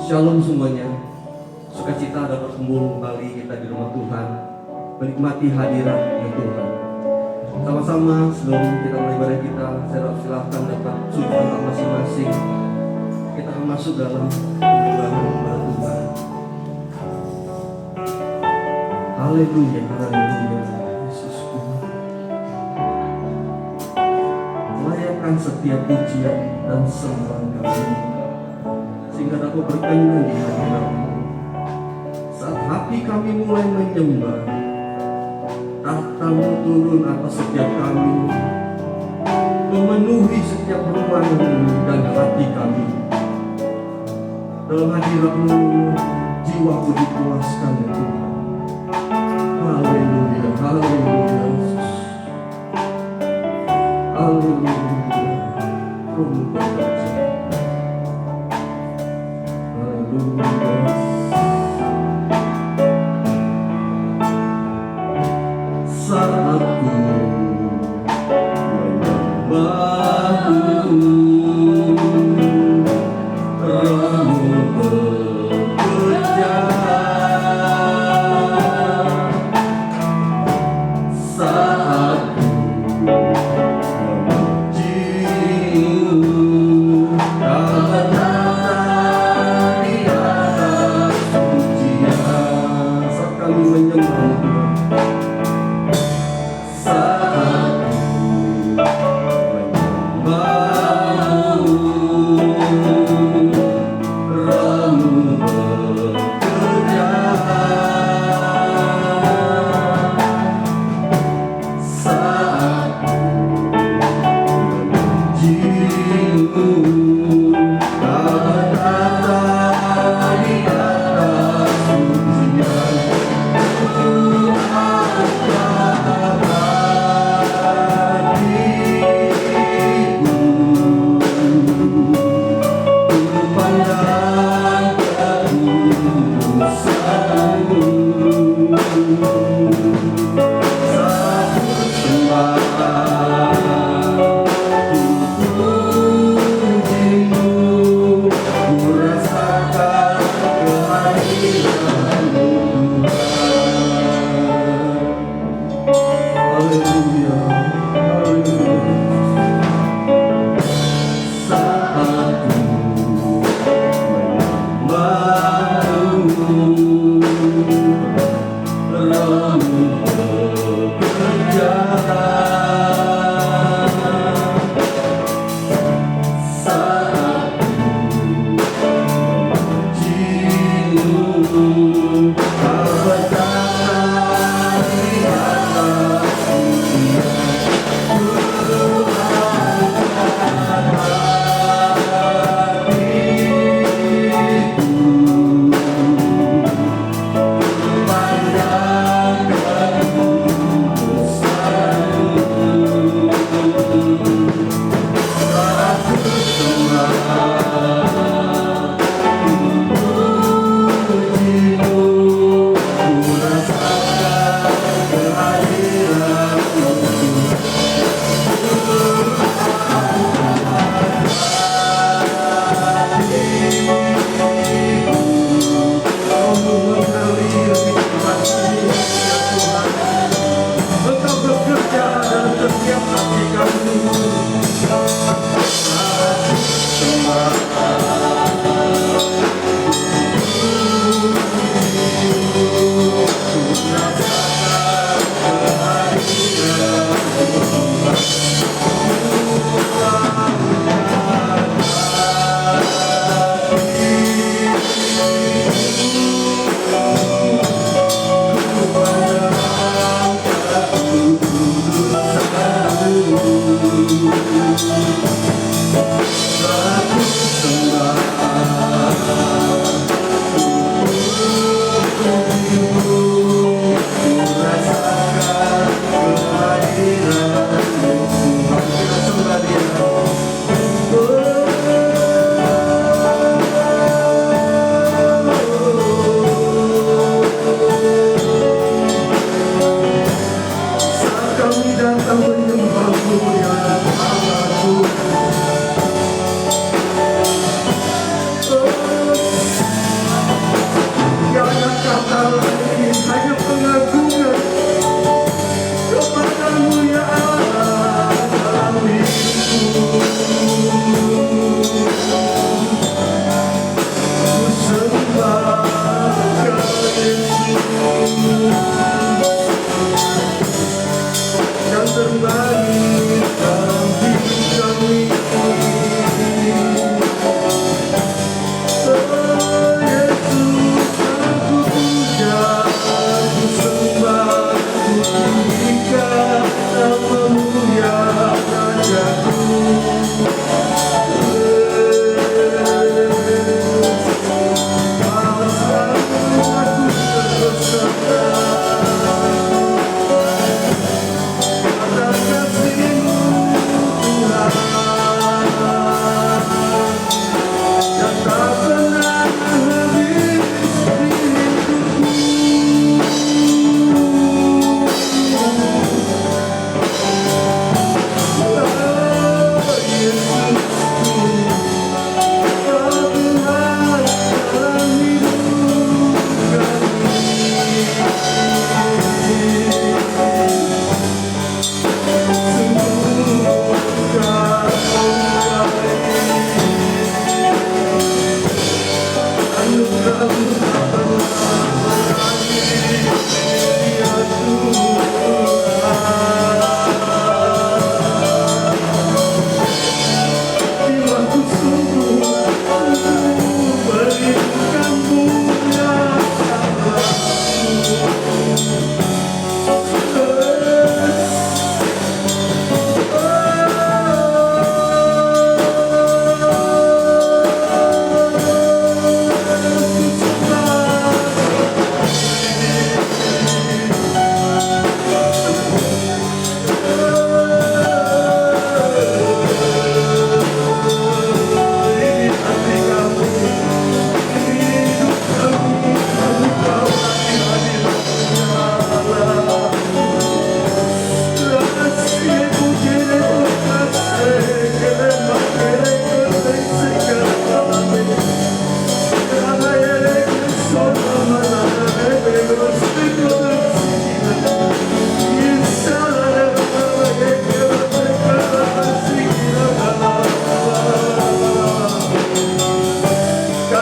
Shalom semuanya. Sukacita ada bertemu kembali kita di rumah Tuhan, menikmati hadiratnya Tuhan. Sama-sama sebelum kita mulai ibadah kita, saya silakan dapat sudut masing-masing. Kita akan masuk dalam penyembahan kepada Tuhan. Haleluya, haleluya, Yesusku. Layakkan setiap pujian dan sembahan kami, sehingga dapat berkenan di hadirat-Mu. Saat hati kami mulai menyembah, tahta-Mu turun atas setiap kami, memenuhi setiap ruangan dan hati kami. Dalam hadirat-Mu, jiwaku dipuaskan ya Tuhan. Haleluya, haleluya, Yesus. Haleluya, Roh bekerja. Haleluya. Saat ku menyembah-Mu, Roh-Mu bekerja. Saat ku memuji-Mu, Kau berada di atas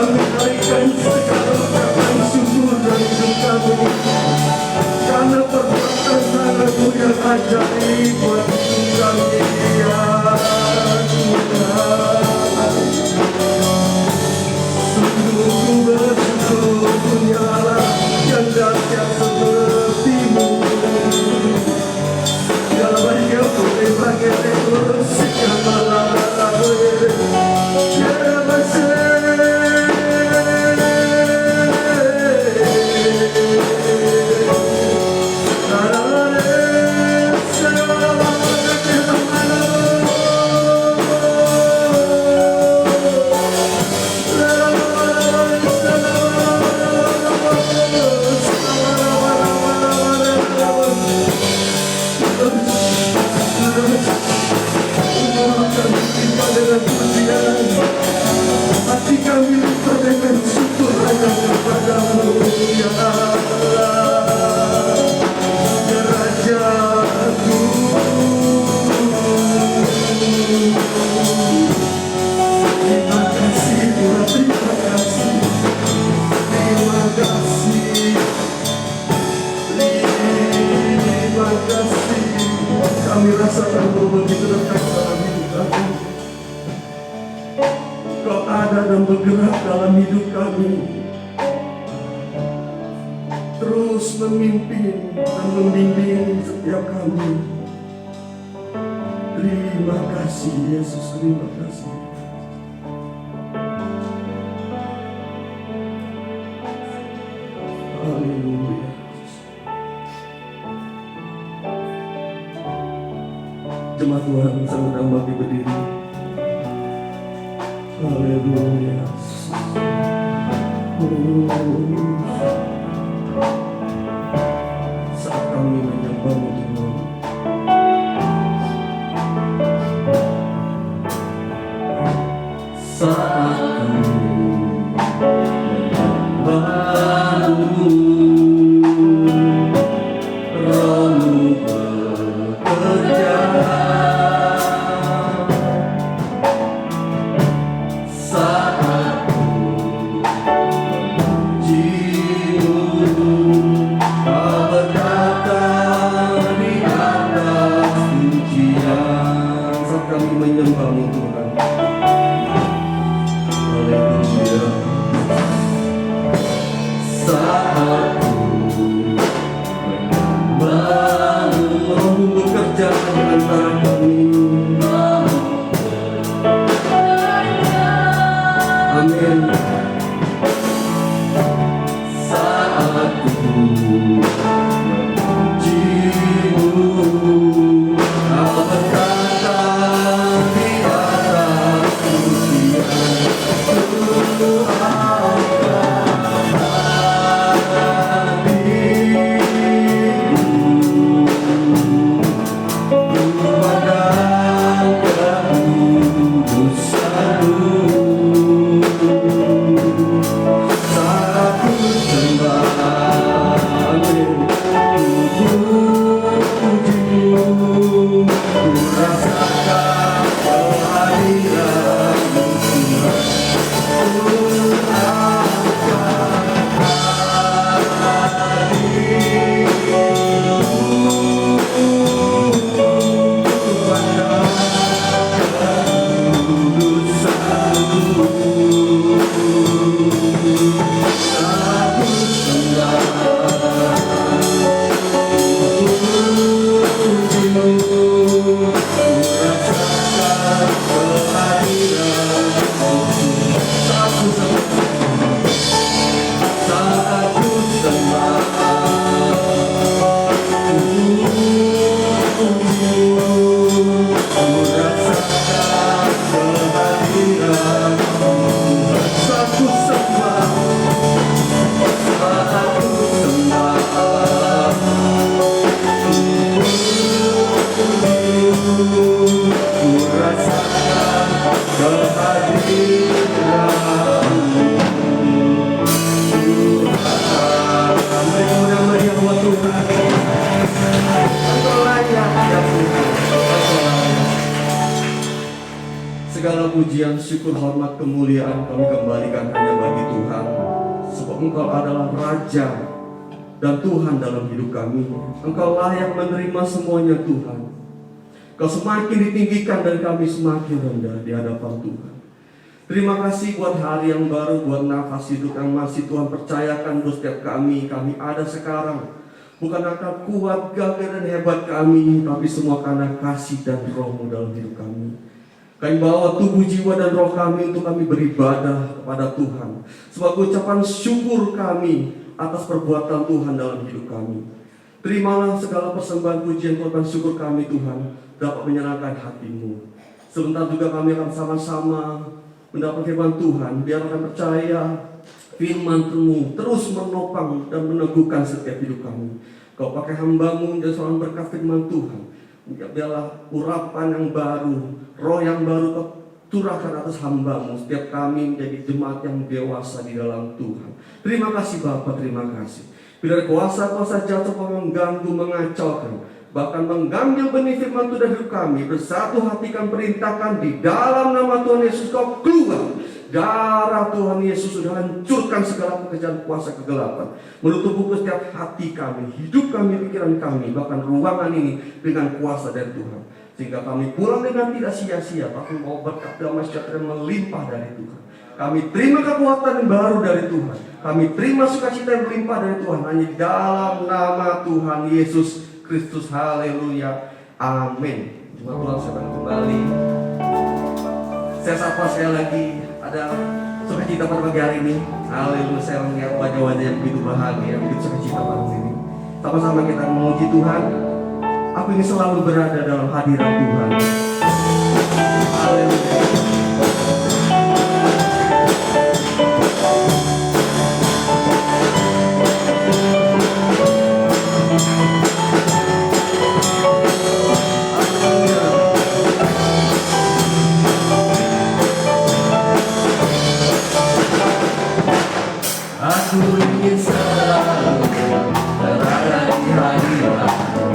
Kami naikkan segala ucapan syukur dan hidup kami, karena perbuatan tangan-Mu yang ajaib buat hidup kami, ya Tuhan. Sungguh bersyukur punya Allah yang dahsyat seperti-Mu. Dalam hati boleh bagi terus yang malam-malam boleh hati kami lupa dengan syukur hanya kepada-Mu, ya Allah, ya Rajaku. Terima kasih Tuhan, terima kasih, terima kasih, terima kasih. Kami rasakan Kau begitu dekat dalam hidup kami. Kau ada dan bergerak dalam hidup kami, terus memimpin dan membimbing setiap kami. Terima kasih Yesus, terima kasih. Haleluya. Jemaat Tuhan, saya undang bagi berdiri. Haleluya. Saat kami menyembah-Mu Tuhan, saat kami menyembah-Mu, Roh-Mu bekerja. Menyembah-Mu Tuhan. Haleluya. Saat menyembah-Mu, Roh-Mu bekerja di antara kami. Amin. Saat memuji-Mu, Kau berkata di atas pujian, Tuhan Segala pujian, syukur, hormat, kemuliaan kami kembalikan hanya bagi Engkau adalah Raja dan Tuhan dalam hidup kami. Engkau layak menerima semuanya Tuhan. Kau semakin ditinggikan dan kami semakin rendah di hadapan Tuhan. Terima kasih buat hari yang baru, buat nafas hidup yang masih Tuhan percayakan buat setiap kami ada sekarang. Bukan karena kuat, gagah dan hebat kami, tapi semua karena kasih dan roh-Mu dalam hidup kami. Kami bawa tubuh, jiwa, dan roh kami untuk kami beribadah kepada Tuhan sebagai ucapan syukur kami atas perbuatan Tuhan dalam hidup kami. Terimalah segala persembahan pujian korban syukur kami Tuhan, dapat menyenangkan hati-Mu. Sebentar juga kami akan sama-sama mendapat firman Tuhan. Biar kami percaya firman-Mu terus menopang dan meneguhkan setiap hidup kami. Kau pakai hamba-Mu menjadi seorang berkat firman Tuhan. Biarlah urapan yang baru, roh yang baru Kau curahkan atas hamba-Mu. Setiap kami menjadi jemaat yang dewasa di dalam Tuhan. Terima kasih Bapa, terima kasih. Bila kuasa-kuasa jatuh mengganggu, mengacaukan, bahkan mengambil benih firman Tuhan dari hidup kami, bersatu hatikan perintahkan di dalam nama Tuhan Yesus Kau keluar. Darah Tuhan Yesus sudah hancurkan segala pekerjaan kuasa kegelapan, menutup buku setiap hati kami, hidup kami, pikiran kami, bahkan ruangan ini dengan kuasa dari Tuhan, sehingga kami pulang dengan tidak sia-sia, tapi mau berkat damai sejahtera melimpah dari Tuhan. Kami terima kekuatan yang baru dari Tuhan. Kami terima sukacita yang melimpah dari Tuhan. Hanya di dalam nama Tuhan Yesus Kristus. Haleluya. Amin. Jemaat Tuhan sedang kembali. Saya sapa sekali lagi. Ada sukacita pada pagi hari ini. Haleluya. Saya melihat wajah-wajah yang begitu bahagia, begitu sukacita pada sini. Sama-sama kita memuji Tuhan. Aku ingin selalu berada dalam hadirat Tuhan. Haleluya. Aku ingin selalu berada di hadirat-Mu.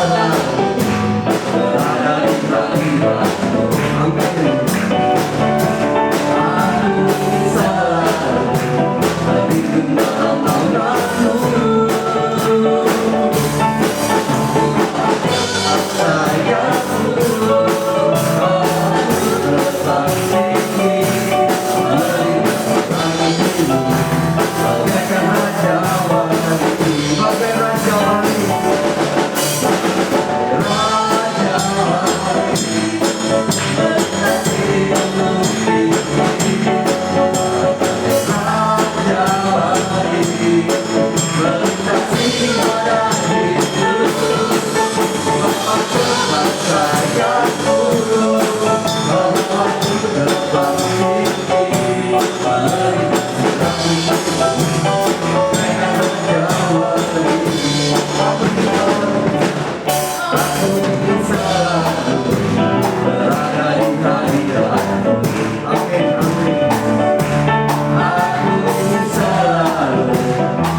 Aku ingin selalu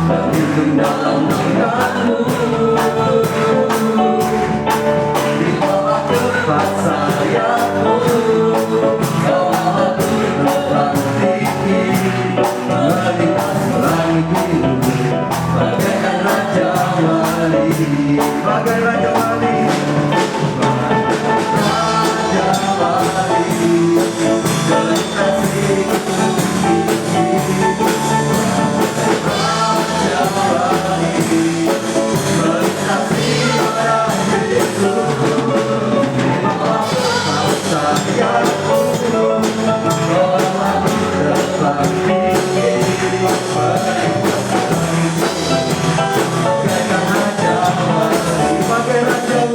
berlindung dalam nama-Mu. Di bawah kepak sayap-Mu, bawalah aku terbang tinggi, melintasi langit biru, bagaikan raja wali. Aku ingin selalu Raja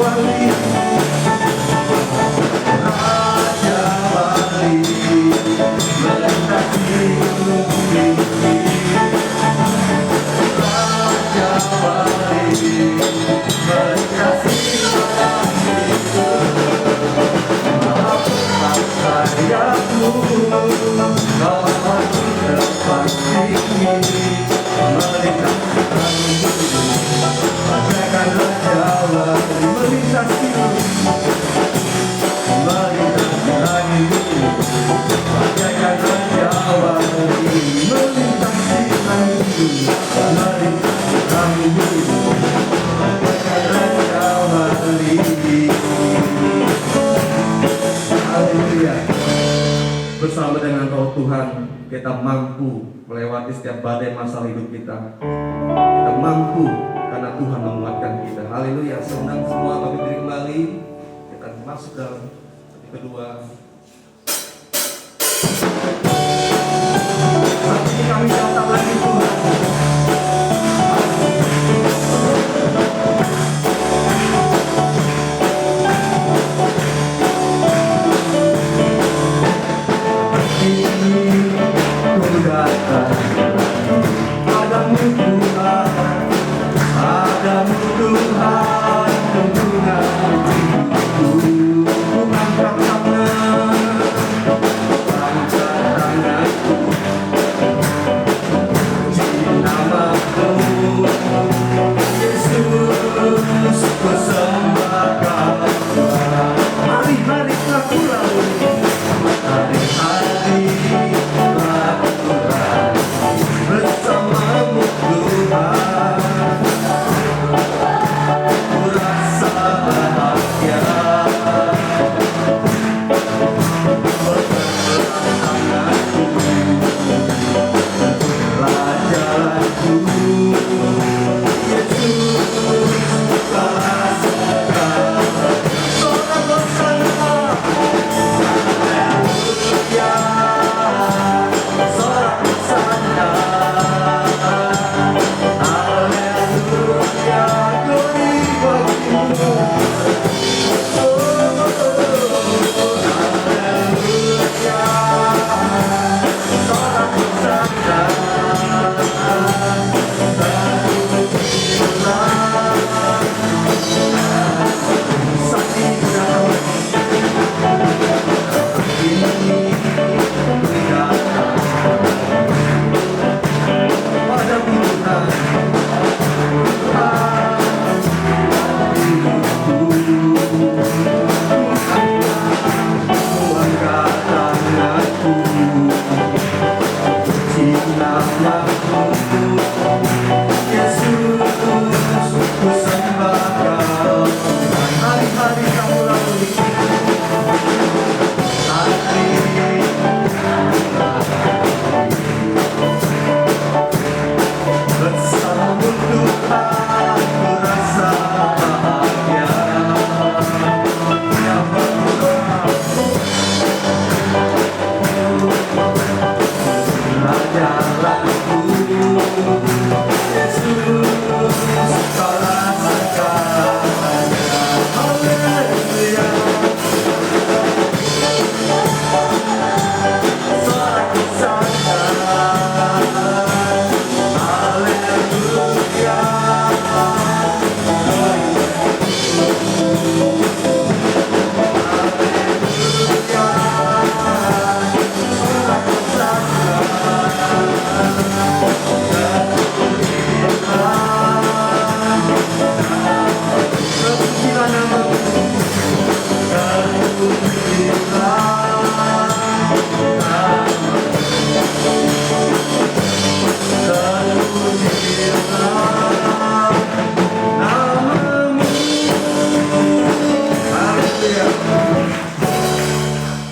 Bersama dengan Roh Tuhan, kita mampu melewati setiap badai masalah hidup kita. Kita mampu karena Tuhan menguatkan kita. Haleluya. Senang semua bagi diri kembali. Kita masuk dalam satu kedua. Saat ini kami datang lagi Tuhan.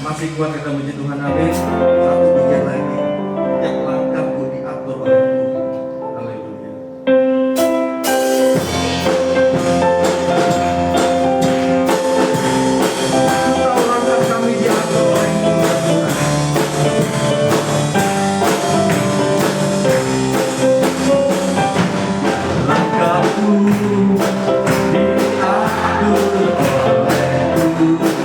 Masih kuat kita puji Tuhan, amin. Satu bagian lagi yang langkahku diatur oleh Tuhan. Haleluya. Tahu langkah kami diatur oleh Tuhan. Langkahku diatur oleh Tuhan.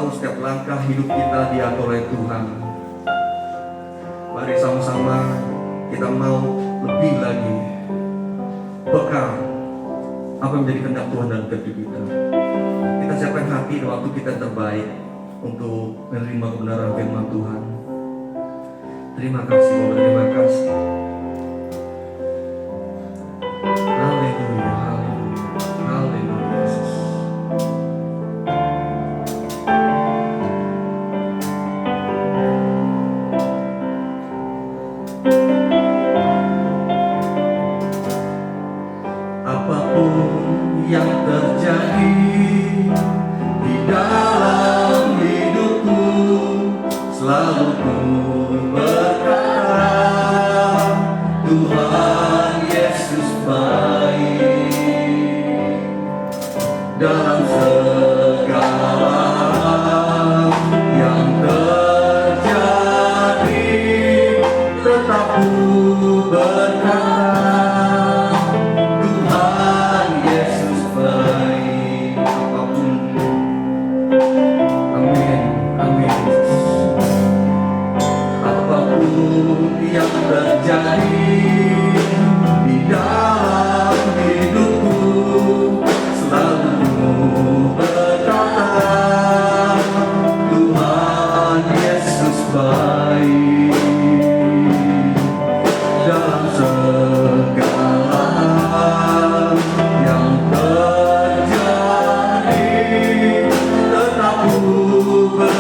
Setiap langkah hidup kita diatur oleh Tuhan. Mari sama-sama kita mau lebih lagi bekal apa yang menjadi kehendak Tuhan dalam hidup kita. Kita siapkan hati dan waktu kita terbaik untuk menerima kebenaran firman Tuhan. Terima kasih Bapak, terima kasih. Haleluya, haleluya, haleluya Yesus. Apapun yang terjadi di dalam hidupku, selalu ku berkata, Tuhan Yesus baik. Dalam segala yang terjadi, tetap ku berkata, yang terjadi di dalam hidupku, selalu berkata, Tuhan Yesus baik. Dalam segala yang terjadi, tetap ku berkata,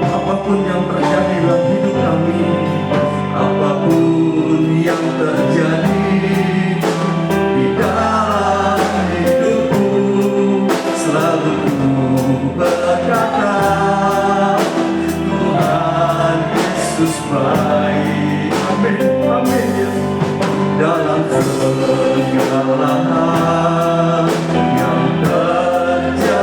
apapun yang terjadi dalam hidup kami, apapun yang terjadi di dalam hidupku, selalu berkata, Tuhan Yesus baik. Amin, amin ya. Dalam segala hal yang terjadi,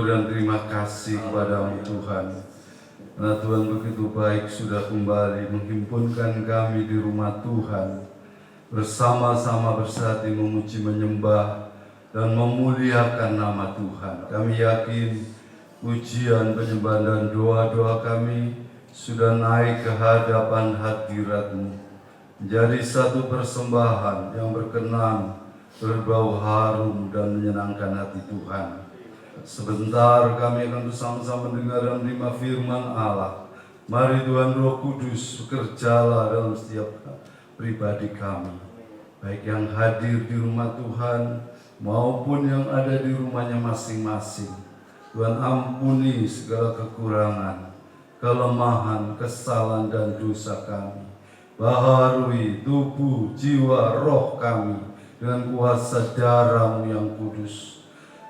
syukur dan terima kasih kepada-Mu Tuhan. Karena Tuhan begitu baik sudah kembali menghimpunkan kami di rumah Tuhan, bersama-sama bersatu memuji, menyembah, dan memuliakan nama Tuhan. Kami yakin pujian, penyembahan, dan doa-doa kami sudah naik ke hadapan hadirat-Mu, menjadi satu persembahan yang berkenan, berbau harum, dan menyenangkan hati Tuhan. Sebentar kami akan bersama-sama mendengar dan menerima firman Allah. Mari Tuhan Roh Kudus bekerjalah dalam setiap pribadi kami, baik yang hadir di rumah Tuhan maupun yang ada di rumahnya masing-masing. Tuhan ampuni segala kekurangan, kelemahan, kesalahan, dan dosa kami. Baharui tubuh, jiwa, roh kami dengan kuasa darah-Mu yang kudus,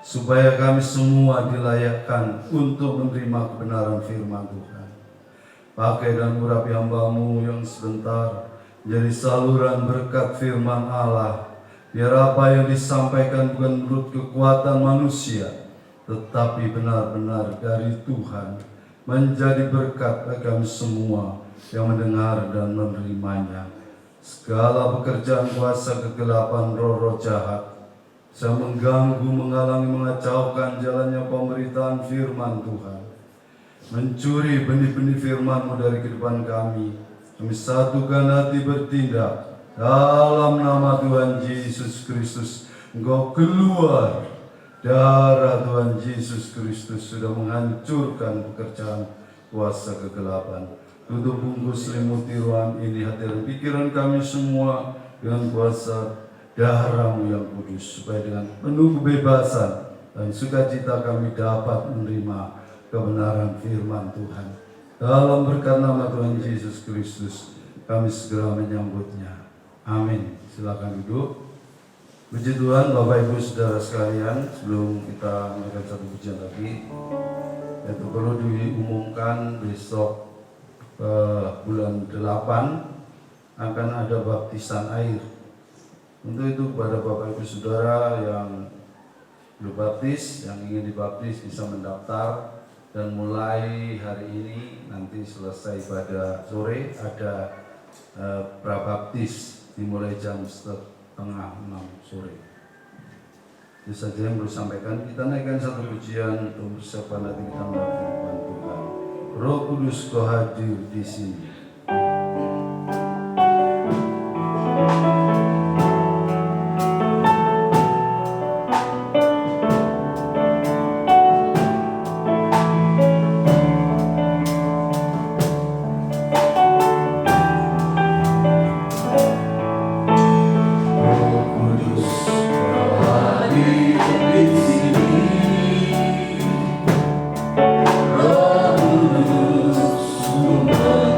supaya kami semua dilayakkan untuk menerima kebenaran firman Tuhan. Pakai dan urapi hamba-Mu yang sebentar menjadi saluran berkat firman Allah, biar apa yang disampaikan bukan menurut kekuatan manusia, tetapi benar-benar dari Tuhan, menjadi berkat bagi kami semua yang mendengar dan menerimanya. Segala pekerjaan kuasa kegelapan, roh-roh jahat yang mengganggu, menghalangi, mengacaukan jalannya pemberitaan firman Tuhan, mencuri benih-benih firman-Mu dari kehidupan kami, kami satukan hati bertindak dalam nama Tuhan Yesus Kristus. Engkau keluar, darah Tuhan Yesus Kristus sudah menghancurkan pekerjaan kuasa kegelapan. Tutup, bungkus, selimuti ruang ini, hati dan pikiran kami semua dengan kuasa darah-Mu yang kudus, supaya dengan penuh kebebasan dan sukacita kami dapat menerima kebenaran firman Tuhan. Dalam berkat nama Tuhan Yesus Kristus kami segera menyambutnya. Amin. Silakan duduk. Puji Tuhan, Bapak Ibu Saudara sekalian, sebelum kita melakukan satu pujian lagi, itu perlu diumumkan besok bulan 8 akan ada baptisan air. Untuk itu kepada Bapak Ibu Saudara yang belum baptis, yang ingin dibaptis bisa mendaftar, dan mulai hari ini nanti selesai pada sore ada prabaptis dimulai jam 5:30 sore. Itu saja yang perlu sampaikan. Kita naikkan satu pujian untuk persiapan nanti kita melakukan Tuhan. Roh Kudus Kau hadir di sini. Roh Kudus, sumber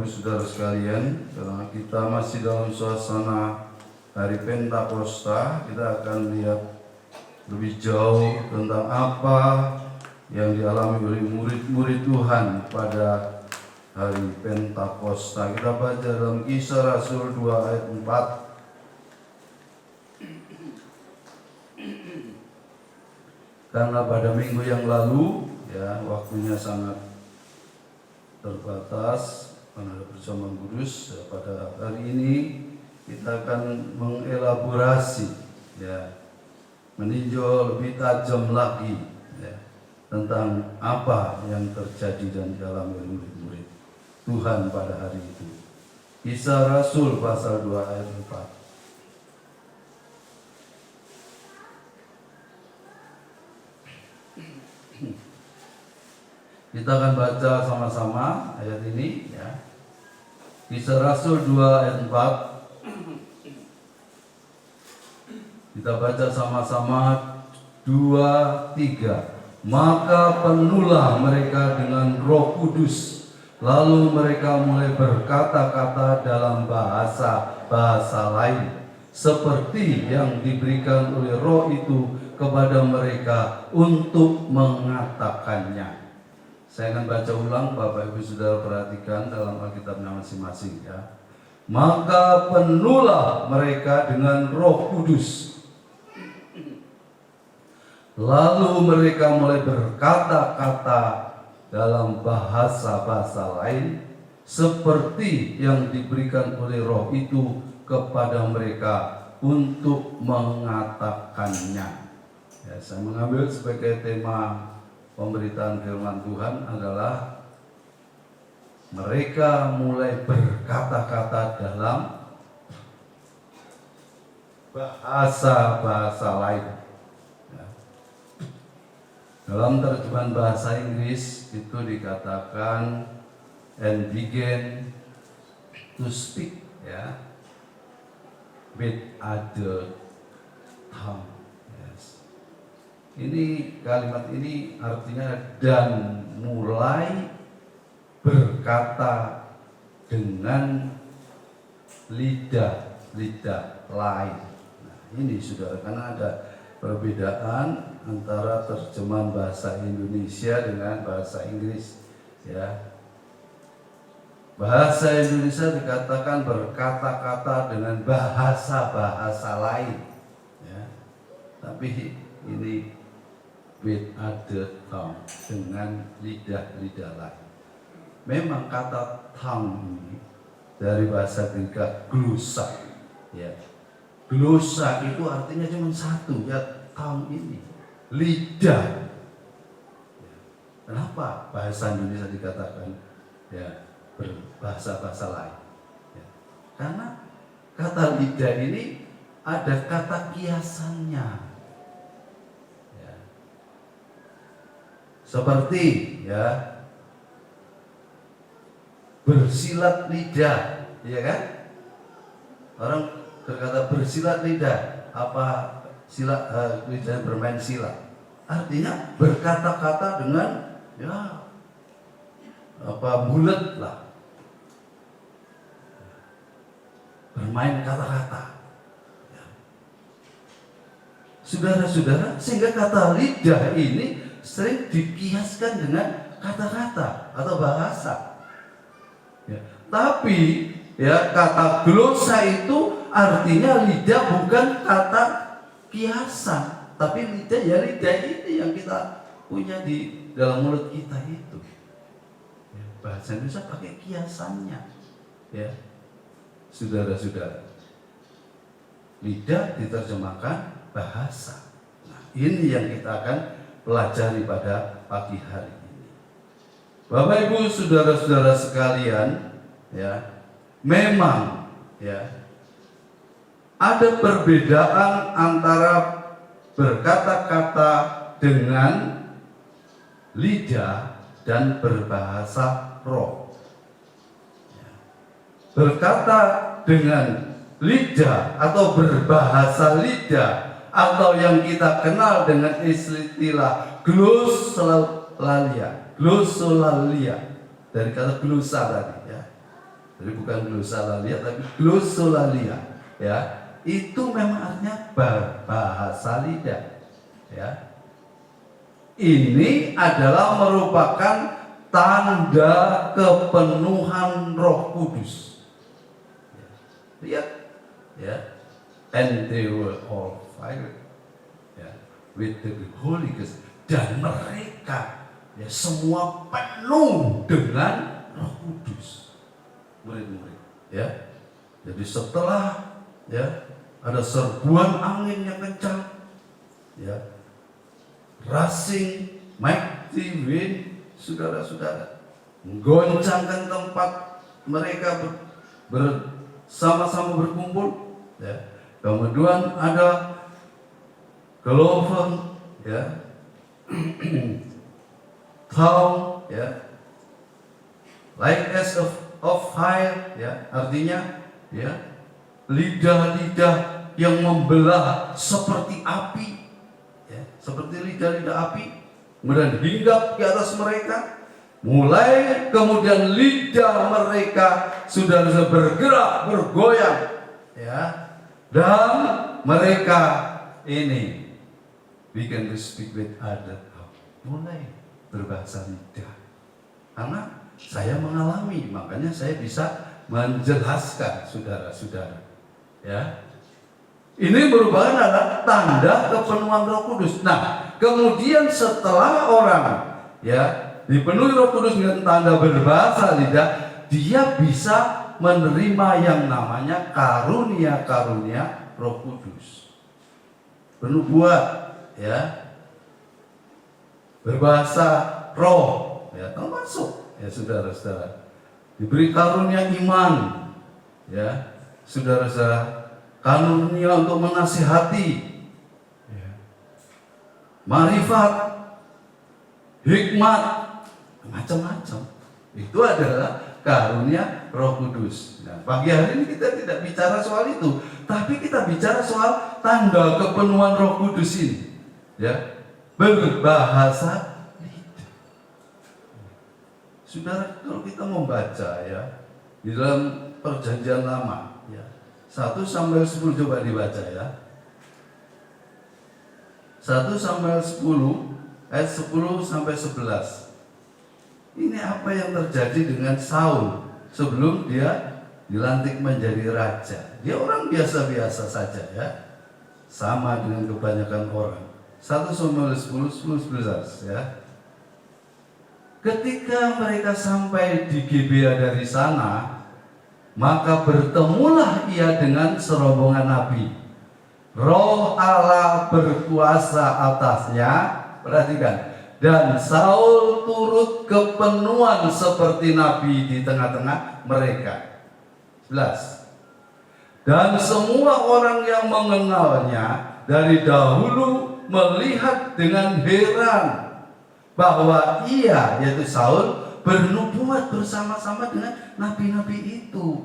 Ibu Saudara sekalian, karena kita masih dalam suasana hari Pentakosta, kita akan lihat lebih jauh tentang apa yang dialami oleh murid-murid Tuhan pada hari Pentakosta. Kita baca dalam Kisah Rasul 2 ayat 4. Karena pada minggu yang lalu, ya, waktunya sangat terbatas karena ada perjamuan kudus. Ya, pada hari ini kita akan mengelaborasi, ya, meninjau lebih tajam lagi, ya, tentang apa yang terjadi dan dialami oleh murid-murid Tuhan pada hari itu. Kisah Rasul pasal 2 ayat 4. Kita akan baca sama-sama ayat ini, ya. Kisah Rasul 2 ayat 4. Kita baca sama-sama 2, 3. Maka penuhlah mereka dengan Roh Kudus, lalu mereka mulai berkata-kata dalam bahasa lain, seperti yang diberikan oleh Roh itu kepada mereka untuk mengatakannya. Saya akan baca ulang, Bapak Ibu Saudara perhatikan dalam Alkitabnya masing-masing, ya. Maka penuhlah mereka dengan Roh Kudus, lalu mereka mulai berkata-kata dalam bahasa lain, seperti yang diberikan oleh Roh itu kepada mereka untuk mengatakannya. Ya, saya mengambil sebagai tema pemberitaan firman Tuhan adalah mereka mulai berkata-kata dalam bahasa lain. Ya. Dalam terjemahan bahasa Inggris itu dikatakan and began to speak, ya, with other tongue. Ini kalimat ini artinya dan mulai berkata dengan lidah lain. Nah, ini Saudara, karena ada perbedaan antara terjemahan bahasa Indonesia dengan bahasa Inggris, ya. Bahasa Indonesia dikatakan berkata-kata dengan bahasa lain, ya. Tapi ini with other tongue, dengan lidah lain. Memang kata tongue ini dari bahasa Greek glusa, ya. Glusa itu artinya cuma satu, ya, tongue ini lidah. Ya. Kenapa bahasa Indonesia dikatakan, ya, berbahasa lain? Ya. Karena kata lidah ini ada kata kiasannya. Seperti, ya, bersilat lidah, ya kan? Orang berkata bersilat lidah, apa silat, lidah bermain silat. Artinya berkata-kata dengan, ya, apa, bulat lah, bermain kata-kata. Ya. Saudara-saudara, sehingga kata lidah ini sering dikiaskan dengan kata-kata atau bahasa, ya. Tapi, ya, kata glosa itu artinya lidah, bukan kata kiasan, tapi lidah, ya, lidah ini yang kita punya di dalam mulut kita itu, ya. Bahasa Indonesia pakai kiasannya, ya. Saudara-saudara, lidah diterjemahkan bahasa. Nah, ini yang kita akan pelajari pada pagi hari ini. Bapak Ibu saudara-saudara sekalian, ya, memang, ya, ada perbedaan antara berkata-kata dengan lidah dan berbahasa roh. Ya. Berkata dengan lidah atau berbahasa lidah, atau yang kita kenal dengan istilah glosolalia, dari kata glosa tadi, ya. Jadi bukan glosolalia tapi glosolalia, ya. Itu memang artinya bahasa lidah, ya. Ini adalah merupakan tanda kepenuhan Roh Kudus. Lihat, ya. And they were all filled, ya, with the Holy Ghost. Dan mereka, ya, semua penuh dengan Roh Kudus. Murid-murid, ya. Jadi setelah, ya, ada serbuan angin yang kencang, ya, rushing mighty wind, saudara-saudara, menggoncangkan tempat mereka bersama-sama berkumpul, ya. Kemudian ada geloven, ya, tongue, ya, like as of fire, ya, artinya, ya, lidah-lidah yang membelah seperti api, ya, seperti lidah-lidah api, kemudian hinggap di atas mereka. Mulai kemudian lidah mereka sudah bergerak, bergoyang, ya, dan mereka ini begin to speak with other tongue, mulai berbahasa lidah. Karena saya mengalami, makanya saya bisa menjelaskan, saudara-saudara, ya. Ini merupakan adalah tanda kepenuhan Roh Kudus. Nah, kemudian setelah orang, ya, dipenuhi Roh Kudus dengan tanda berbahasa lidah, dia bisa menerima yang namanya karunia-karunia Roh Kudus. Bernubuat, ya, berbahasa roh, ya, termasuk, ya, saudara-saudara. Diberi karunia iman, ya, saudara-saudara, karunia untuk menasihati, ya, marifat, hikmat, macam-macam. Itu adalah karunia Roh Kudus. Nah, pagi hari ini kita tidak bicara soal itu, tapi kita bicara soal tanda kepenuhan Roh Kudus ini, ya, berbahasa lidah. Saudara, kalau kita membaca, ya, di dalam Perjanjian Lama, ya, 1 Samuel 10, coba dibaca, ya. 1 Samuel 10 ayat 10 sampai 11. Ini apa yang terjadi dengan Saul sebelum dia dilantik menjadi raja. Dia orang biasa-biasa saja, ya, sama dengan kebanyakan orang. 1 Samuel 10, 11, ya. Ketika mereka sampai di Gibea dari sana, maka bertemulah ia dengan serombongan nabi. Roh Allah berkuasa atasnya, perhatikan. Dan Saul turut kepenuhan seperti nabi di tengah-tengah mereka. 11. Dan semua orang yang mengenalnya dari dahulu melihat dengan heran bahwa ia, yaitu Saul, bernubuat bersama-sama dengan nabi-nabi itu.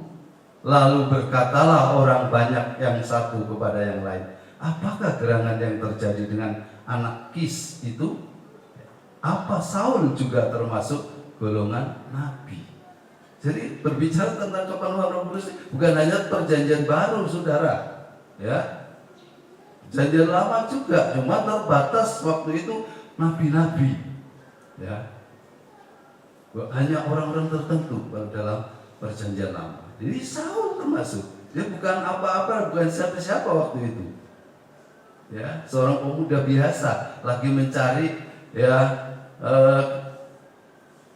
Lalu berkatalah orang banyak yang satu kepada yang lain, apakah gerangan yang terjadi dengan anak Kis itu? Apa Saul juga termasuk golongan nabi? Jadi berbicara tentang kepenuhan Roh Kudus bukan hanya perjanjian baru, saudara, ya. Perjanjian lama juga, cuma terbatas waktu itu nabi-nabi, ya. Hanya orang-orang tertentu dalam perjanjian lama. Jadi Saul termasuk, dia bukan apa-apa, bukan siapa-siapa waktu itu, ya. Seorang pemuda biasa lagi mencari, ya,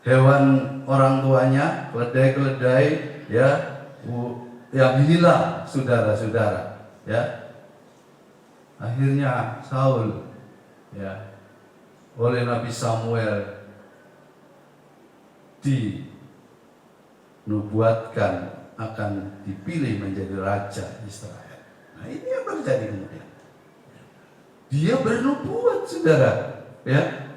hewan orang tuanya, keledai-keledai, ya, yang hilang, saudara-saudara, ya. Akhirnya Saul, ya, oleh Nabi Samuel dinubuatkan akan dipilih menjadi raja Israel. Nah, ini yang terjadi kemudian. Dia bernubuat, saudara, ya.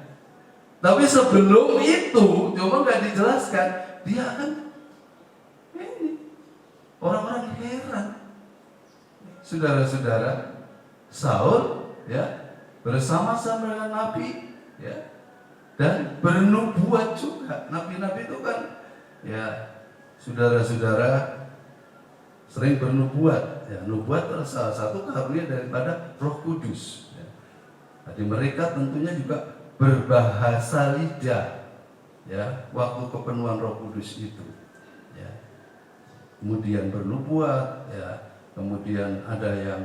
Tapi sebelum itu, cuma nggak dijelaskan, dia akan ini, orang-orang heran, saudara-saudara. Saul, ya, bersama-sama dengan nabi, ya, dan bernubuat juga. Nabi-nabi itu kan, ya, saudara-saudara sering bernubuat. Ya, nubuat adalah salah satu karunia daripada Roh Kudus. Ya. Jadi mereka tentunya juga berbahasa lidah. Ya, waktu kepenuhan Roh Kudus itu. Ya. Kemudian bernubuat, ya. Kemudian ada yang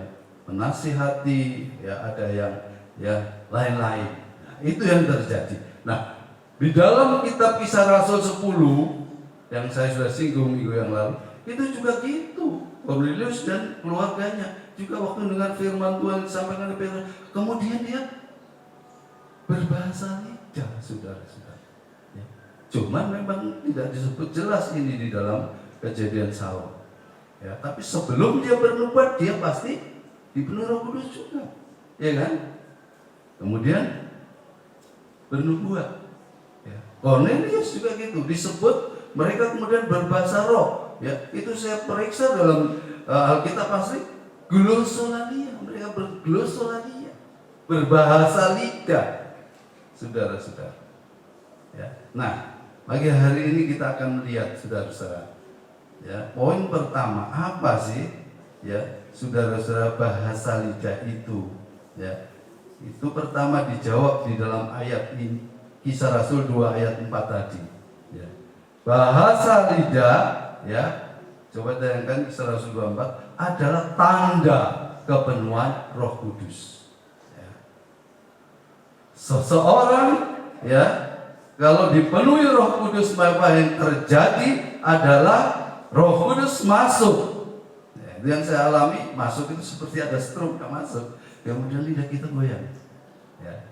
menasihati, ya, ada yang ya lain-lain. Nah, itu yang terjadi. Nah, di dalam kitab Kisah Rasul 10 yang saya sudah singgung minggu yang lalu, itu juga gitu. Kornelius dan keluarganya juga waktu dengar firman Tuhan disampaikan oleh Petrus, kemudian dia berbahasa lidah, saudara-saudara. Ya. Cuman memang tidak disebut jelas ini di dalam Kejadian Saul. Ya, tapi sebelum dia bernubuat, dia pasti dipenuhi Roh Kudus juga, ya kan? Kemudian bernubuat. Ya. Cornelius juga gitu, disebut mereka kemudian berbahasa roh. Ya, itu saya periksa dalam Alkitab asli, glosolalia, mereka berglosolalia, berbahasa lidah, saudara-saudara. Ya. Nah, pagi hari ini kita akan melihat, saudara-saudara. Ya, poin pertama apa sih? Ya, saudara-saudara, bahasa lidah itu. Ya, itu pertama dijawab di dalam ayat ini, Kisah Rasul 2 ayat 4 tadi. Ya. Bahasa lidah, ya, coba bayangkan Kisah Rasul 24 adalah tanda kepenuhan Roh Kudus. Ya. Seseorang, ya, kalau dipenuhi Roh Kudus, maka yang terjadi adalah Roh Kudus masuk. Ya, itu yang saya alami, masuk itu seperti ada stroke masuk, kemudian lidah kita goyang. Ya.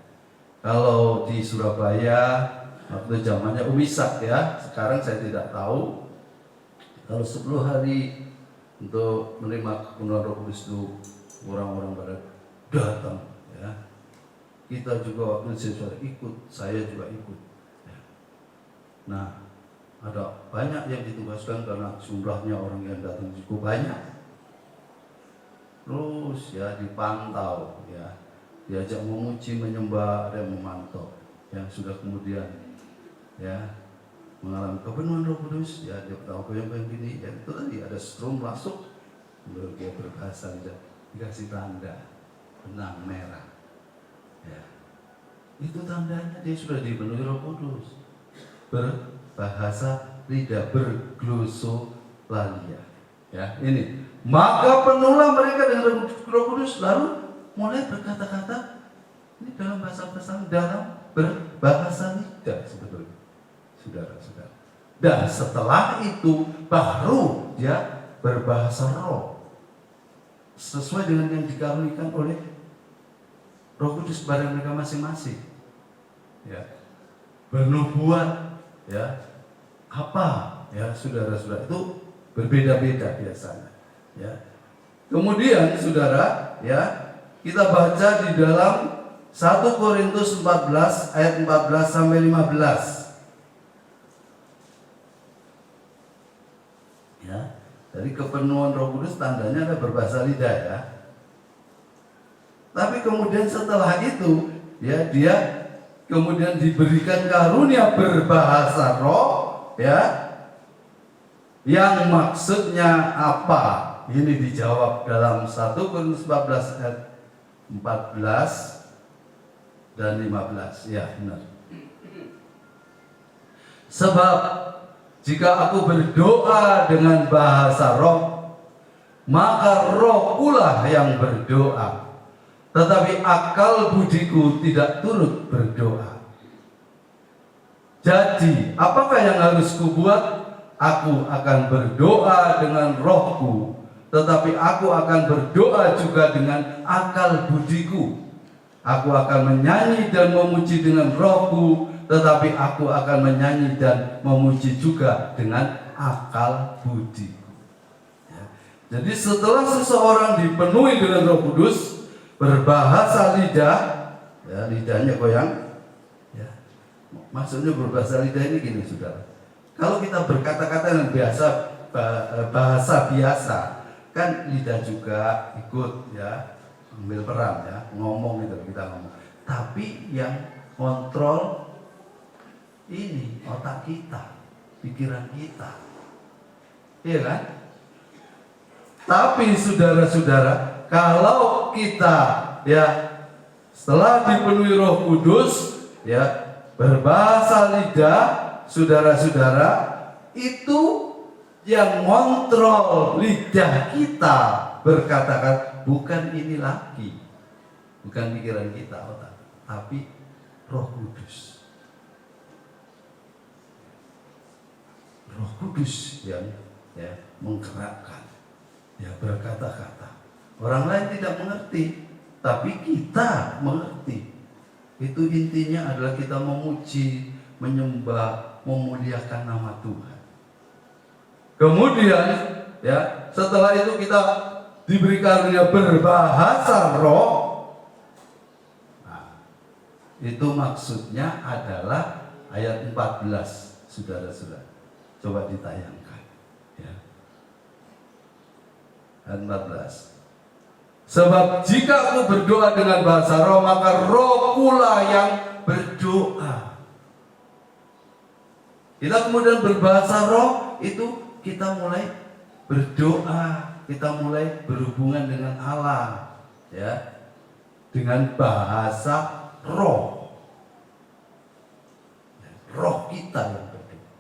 Kalau di Surabaya waktu zamannya Umisak, ya, sekarang saya tidak tahu. Kalau 10 hari untuk menerima kepenuhan Roh Kudus itu orang-orang pada datang, ya. Kita juga waktu itu ikut, saya juga ikut. Ya. Nah, ada banyak yang ditugaskan karena jumlahnya orang yang datang cukup banyak. Terus ya dipantau, ya, diajak memuji, menyembah, ada yang memantau, yang sudah kemudian ya mengalami kepenuhan Roh Kudus, ya dia tahu yang begini, ya itu tadi ada strum masuk, lalu dia berbahasa lidah, dikasih tanda benang merah, ya itu tandanya dia sudah dipenuhi Roh Kudus, berbahasa lidah, berglosolalia, ya ini. Maka penuhlah mereka dengan Roh Kudus, lalu mulai berkata-kata ini dalam bahasa-bahasa, dalam berbahasa lidah sebetulnya, saudara-saudara. Dan setelah itu baru dia berbahasa roh sesuai dengan yang dikarunikan oleh Roh Kudus kepada mereka masing-masing. Ya, bernubuat, ya, apa, ya, saudara-saudara, itu berbeda-beda biasanya. Ya. Kemudian, saudara, ya, kita baca di dalam 1 Korintus 14 ayat 14 sampai 15. Ya, dari kepenuhan Roh Kudus tandanya ada berbahasa lidah, ya. Tapi kemudian setelah itu, ya, dia kemudian diberikan karunia berbahasa roh, ya. Yang maksudnya apa? Ini dijawab dalam 1 Korintus 14 ayat 14 dan 15. Ya, benar. Sebab jika aku berdoa dengan bahasa roh, maka roh pula yang berdoa, tetapi akal budiku tidak turut berdoa. Jadi, apakah yang harus kubuat? Aku akan berdoa dengan rohku, tetapi aku akan berdoa juga dengan akal budiku. Aku akan menyanyi dan memuji dengan rohku, tetapi aku akan menyanyi dan memuji juga dengan akal budiku. Ya. Jadi setelah seseorang dipenuhi dengan Roh Kudus, berbahasa lidah, ya, lidahnya goyang. Ya. Maksudnya berbahasa lidah ini gini, saudara. Kalau kita berkata-kata yang biasa, bahasa biasa, kan lidah juga ikut, ya, ambil peran, ya, ngomong itu kita ngomong. Tapi yang kontrol ini otak kita, pikiran kita, Iya kan? Tapi saudara-saudara, kalau kita ya setelah dipenuhi Roh Kudus ya berbahasa lidah, saudara-saudara, itu yang kontrol lidah kita berkata-kata bukan ini lagi, bukan pikiran kita otak, tapi Roh Kudus. Roh Kudus yang ya menggerakkan, ya berkata-kata. Orang lain tidak mengerti, tapi kita mengerti. Itu intinya adalah kita memuji, menyembah, memuliakan nama Tuhan. Kemudian ya setelah itu kita diberi karunia berbahasa roh. Nah, itu maksudnya adalah ayat 14, saudara-saudara. Coba ditayangkan ya. Ayat 14. Sebab jika aku berdoa dengan bahasa roh, maka roh pula yang berdoa. Kita kemudian berbahasa roh, itu kita mulai berdoa, kita mulai berhubungan dengan Allah, ya, dengan bahasa roh. Roh kita yang berdoa,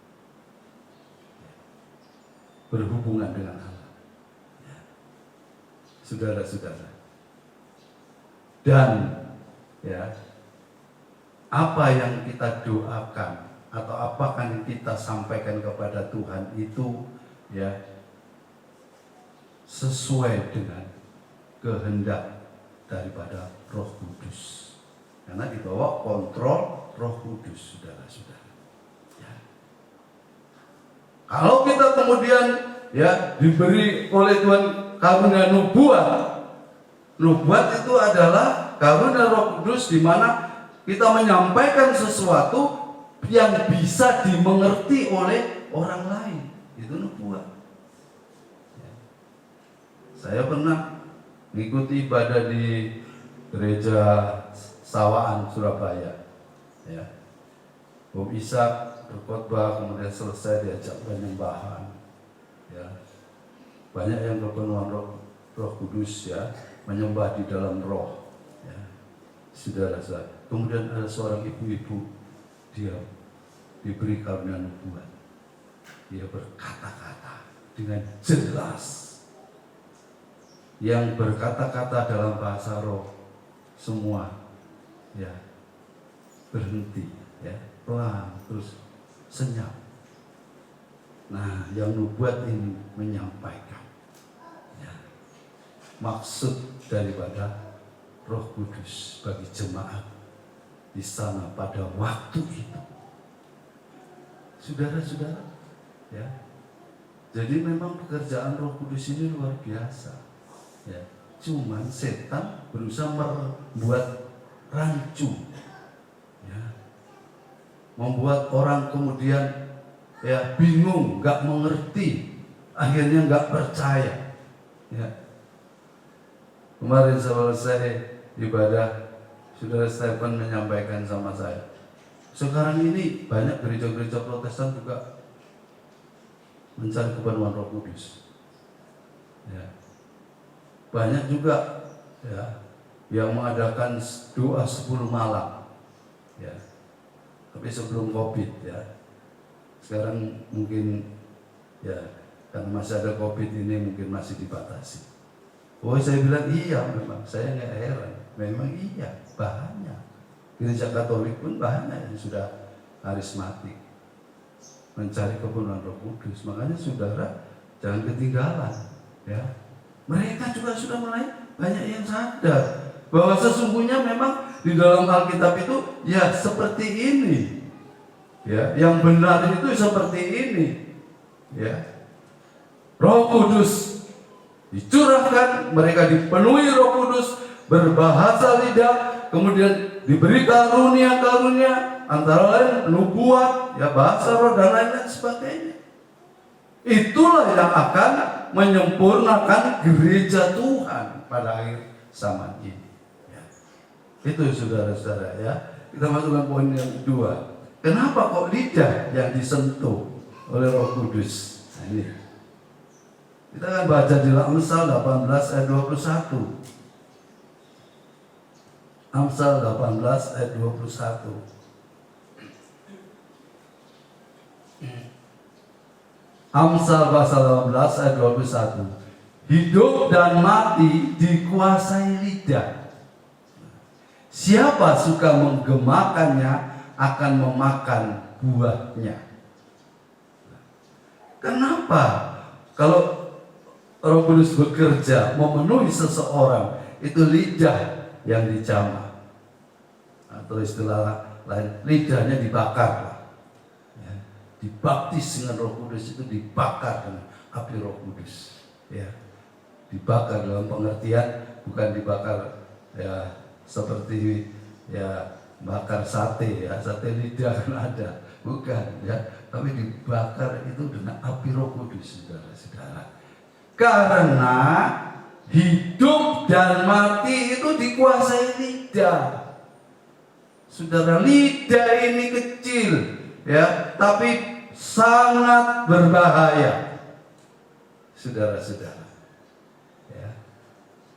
berhubungan dengan Allah, ya. Saudara-saudara, dan ya, apa yang kita doakan atau apakah yang kita sampaikan kepada Tuhan itu ya sesuai dengan kehendak daripada Roh Kudus, karena di bawah kontrol Roh Kudus, saudara-saudara ya. Kalau kita kemudian ya diberi oleh Tuhan karunia nubuat, nubuat itu adalah karunia Roh Kudus di mana kita menyampaikan sesuatu yang bisa dimengerti oleh orang lain. Itu nubuat ya. Saya pernah mengikuti ibadah di gereja Sawaan, Surabaya ya. Om Ishak berkhotbah, kemudian selesai diajak penyembahan ya. Banyak yang berpenuhan Roh Kudus ya, menyembah di dalam roh ya. Saudara-saudara, kemudian ada seorang ibu-ibu, dia diberi karunia nubuat. Dia berkata-kata dengan jelas. Yang berkata-kata dalam bahasa roh semua ya berhenti ya, pelan, terus senyap. Nah, yang nubuat ini menyampaikan ya, maksud daripada Roh Kudus bagi jemaat di sana pada waktu itu. Saudara-saudara ya, jadi memang pekerjaan Roh Kudus ini luar biasa ya. Cuman setan berusaha membuat rancu ya, membuat orang kemudian ya bingung, nggak mengerti, akhirnya nggak percaya ya. Kemarin selesai ibadah, Saudara Stephen menyampaikan sama saya, sekarang ini banyak gereja-gereja Protestan juga mencari kepenuhan Roh Kudus. Ya. Banyak juga ya yang mengadakan doa 10 malam. Ya. Tapi sebelum Covid ya. Sekarang mungkin ya karena masih ada Covid ini mungkin masih dibatasi. Oh, saya bilang iya, memang saya nggak heran. Memang iya, banyak. Gereja Katolik pun banyak yang sudah karismatik mencari kepenuhan Roh Kudus. Makanya saudara jangan ketinggalan ya. Mereka juga sudah mulai banyak yang sadar bahwa sesungguhnya memang di dalam Alkitab itu ya seperti ini ya, yang benar itu seperti ini ya. Roh Kudus dicurahkan, mereka dipenuhi Roh Kudus, berbahasa lidah, kemudian diberi karunia-karunia, antara lain nubuat, ya bahasa roh dan lain-lain sebagainya. Itulah yang akan menyempurnakan gereja Tuhan pada akhir zaman ini. Ya. Itu saudara-saudara ya. Kita masukkan poin yang kedua. Kenapa kok lidah yang disentuh oleh Roh Kudus? Nah, ini Kita akan baca di Amsal 18 ayat 21. Amsal 18 ayat 21. Amsal pasal 18 ayat 21. Hidup dan mati dikuasai lidah. Siapa suka menggemakannya akan memakan buahnya. Kenapa? Kalau Roh Kudus bekerja memenuhi seseorang, itu lidah yang dijamah. Atau istilah lain, lidahnya dibakar lah. Ya, dibaptis dengan Roh Kudus itu dibakar dengan api Roh Kudus. Ya, dibakar dalam pengertian bukan dibakar ya seperti ya bakar sate ya, sate lidah kan ada, bukan ya, tapi dibakar itu dengan api Roh Kudus, saudara-saudara. Karena hidup dan mati itu dikuasai lidah. Saudara, lidah ini kecil ya, tapi sangat berbahaya. Saudara-saudara. Ya.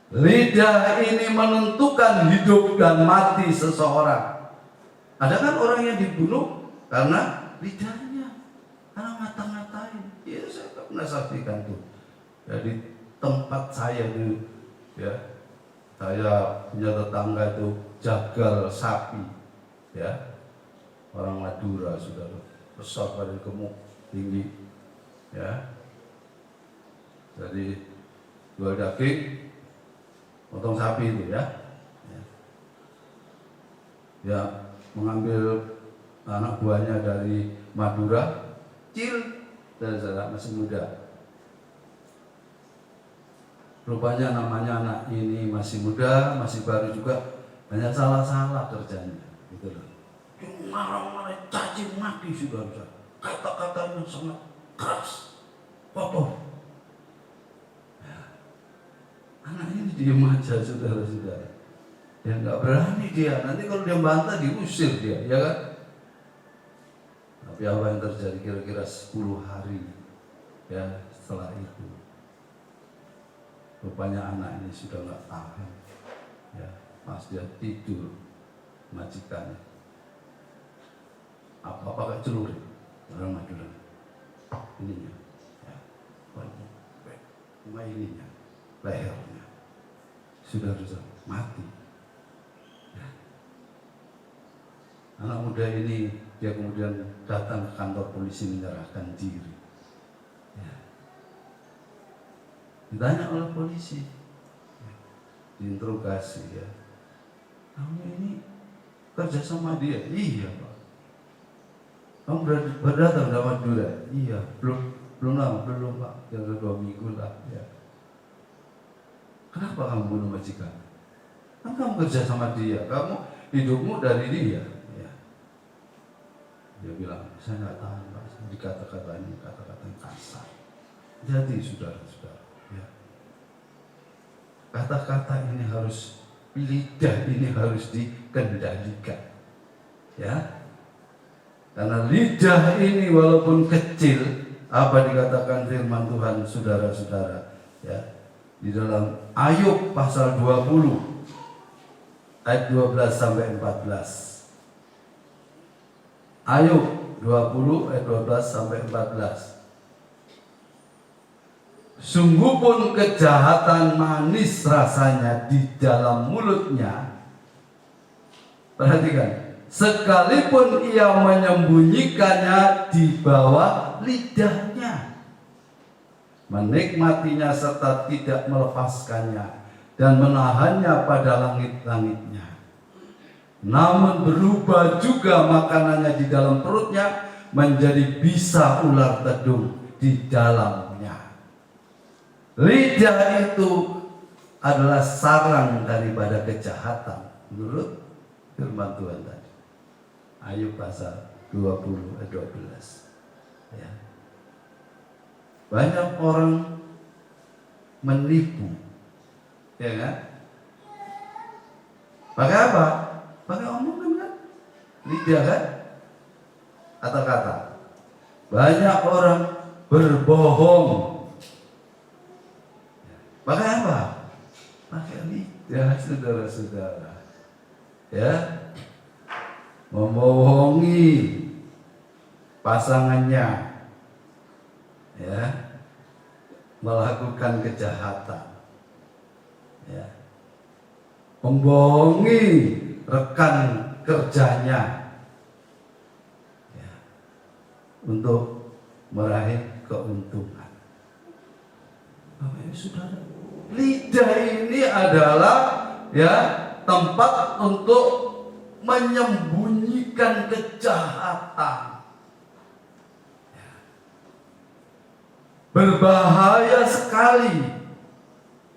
Lidah ini menentukan hidup dan mati seseorang. Ada kan orang yang dibunuh karena lidahnya, karena ngata-ngatain. Ya, saya pernah saksikan tuh. Jadi tempat saya itu, ya, saya punya tetangga itu jagal sapi, ya, orang Madura, saudara, besar badan gemuk, tinggi, ya. Jadi jual daging, potong sapi itu, ya. Ya, mengambil anak buahnya dari Madura, kecil, dan saya masih muda. Rupanya namanya anak ini masih muda, masih baru juga, banyak salah-salah kerjanya, gitu loh. Marah-marah, caci maki saudara, kata-katanya sangat keras, kotor. Ya. Anak ini diam aja saudara-saudara, ya nggak berani dia. Nanti kalau dia bantah diusir dia, ya kan? Tapi apa yang terjadi kira-kira 10 hari, ya setelah itu. Rupanya anak ini sudah nggak tahan, ya, pas dia tidur majikannya apa pakai celurit orang Madura ininya, ya, ininya, lehernya sudah mati. Ya. Anak muda ini dia kemudian datang ke kantor polisi menyerahkan diri. Ditanya oleh polisi, diinterogasi, ya, kamu ini kerja sama dia? Iya Pak. Kamu berdatang dari Madura? Iya, belum lama, belum Pak, kira-kira 2 minggu lah, ya. Kenapa kamu bunuh majikan? Kan kamu kerja sama dia, kamu hidupmu dari dia, ya. Dia bilang, saya nggak tahan Pak, dikata-katain kata-kata yang kasar. Jadi saudara-saudara, ya, kata-kata ini harus, lidah ini harus dikendalikan, ya. Karena lidah ini walaupun kecil, apa dikatakan firman Tuhan saudara-saudara, ya, di dalam Ayub pasal 20 ayat 12 sampai 14. Ayub 20 ayat 12 sampai 14. Sungguh pun kejahatan manis rasanya di dalam mulutnya. Perhatikan, sekalipun ia menyembunyikannya di bawah lidahnya, menikmatinya serta tidak melepaskannya dan menahannya pada langit-langitnya. Namun berubah juga makanannya di dalam perutnya menjadi bisa ular tedung di dalamnya. Lidah itu adalah sarang daripada kejahatan menurut firman Tuhan tadi. Ayub pasal 20 ayat 12. Ya. Banyak orang menipu, ya kan? Pakai apa? Pakai omongan kan? Lidah kan? Kata-kata. Banyak orang berbohong. ya, membohongi pasangannya, ya, melakukan kejahatan, ya, membohongi rekan kerjanya, ya, untuk meraih keuntungan. Bapak Ibu Saudara, lidah ini adalah, ya, tempat untuk menyembunyikan kejahatan. Berbahaya sekali,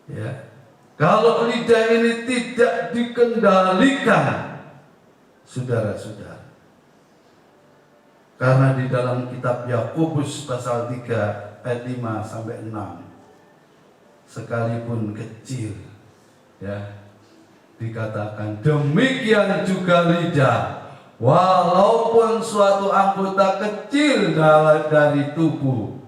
ya, kalau lidah ini tidak dikendalikan, saudara-saudara. Karena di dalam kitab Yakobus pasal 3 ayat 5 sampai 6, sekalipun kecil, ya, dikatakan demikian juga lidah, walaupun suatu anggota kecil dari tubuh,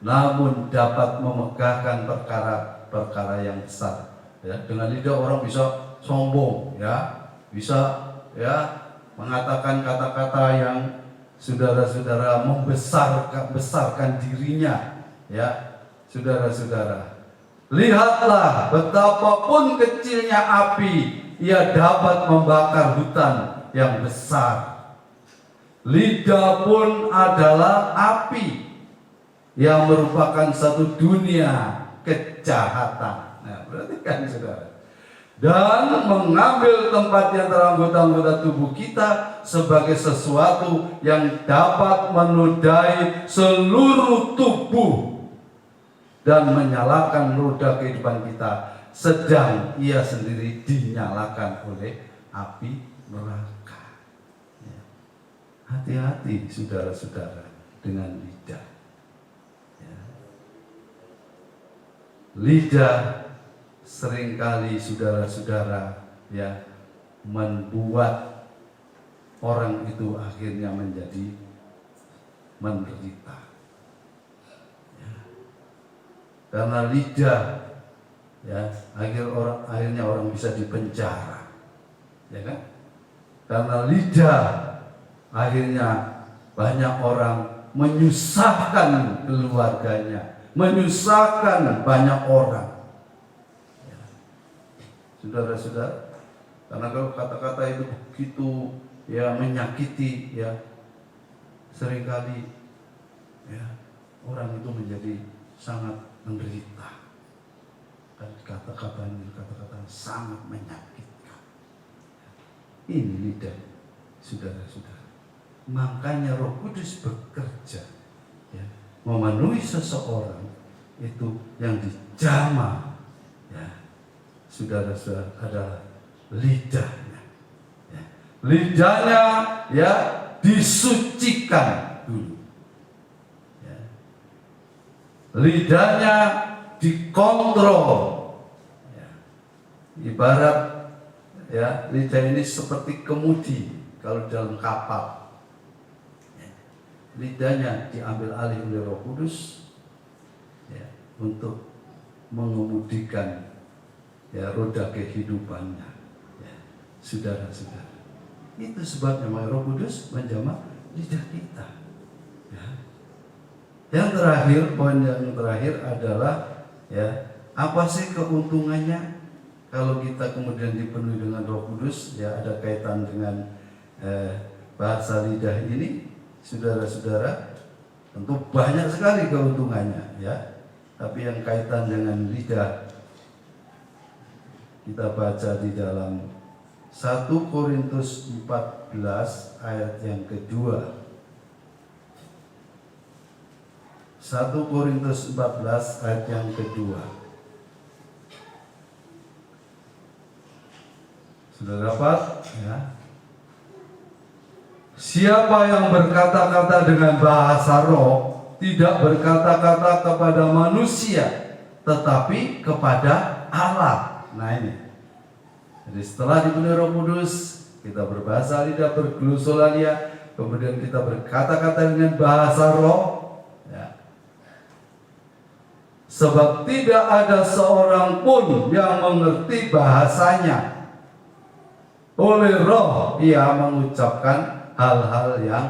namun dapat memegahkan perkara-perkara yang besar. Ya, dengan lidah orang bisa sombong, ya, bisa, ya, mengatakan kata-kata yang saudara-saudara membesarkan dirinya, ya, saudara-saudara. Lihatlah betapapun kecilnya api, ia dapat membakar hutan yang besar. Lidah pun adalah api yang merupakan satu dunia kejahatan. Nah, perhatikan saudara. Dan mengambil tempat di antara anggota-anggota tubuh kita sebagai sesuatu yang dapat menodai seluruh tubuh dan menyalakan roda kehidupan kita, sedang ia sendiri dinyalakan oleh api neraka. Ya. Hati-hati saudara-saudara dengan lidah. Ya. Lidah seringkali saudara-saudara, ya, membuat orang itu akhirnya menjadi menderita. Karena lidah, ya, akhirnya orang bisa dipenjara, ya kan? Karena lidah akhirnya banyak orang menyusahkan keluarganya, menyusahkan banyak orang. Ya. Saudara-saudara, karena kalau kata-kata itu begitu, ya, menyakiti, ya, seringkali, ya, orang itu menjadi sangat menderita. Dan kata-kata ini kata-kata sangat menyakitkan. Ini lidah, saudara-saudara. Makanya Roh Kudus bekerja, ya, memenuhi seseorang itu yang dijamah, ya, saudara-saudara, adalah lidahnya. Ya. Lidahnya, ya, disucikan dulu. Lidahnya dikontrol, ya. Ibarat, ya, lidah ini seperti kemudi kalau dalam kapal, ya. Lidahnya diambil alih oleh Roh Kudus, ya, untuk mengemudikan, ya, roda kehidupannya, ya, saudara-saudara. Itu sebabnya Roh Kudus menjamah lidah kita. Ya. Yang terakhir, poin yang terakhir adalah, ya, apa sih keuntungannya kalau kita kemudian dipenuhi dengan Roh Kudus? Ya, ada kaitan dengan bahasa lidah ini, saudara-saudara. Tentu banyak sekali keuntungannya, ya. Tapi yang kaitan dengan lidah, kita baca di dalam 1 Korintus 14 ayat yang kedua. 1 Korintus 14 ayat yang kedua. Sudah dapat, ya? Siapa yang berkata-kata dengan bahasa roh tidak berkata-kata kepada manusia, tetapi kepada Allah. Nah ini. Jadi setelah dipenuhi Roh Kudus, kita berbahasa lidah, berglosolalia, kemudian kita berkata-kata dengan bahasa roh. Sebab tidak ada seorang pun yang mengerti bahasanya. oleh Roh ia mengucapkan hal-hal yang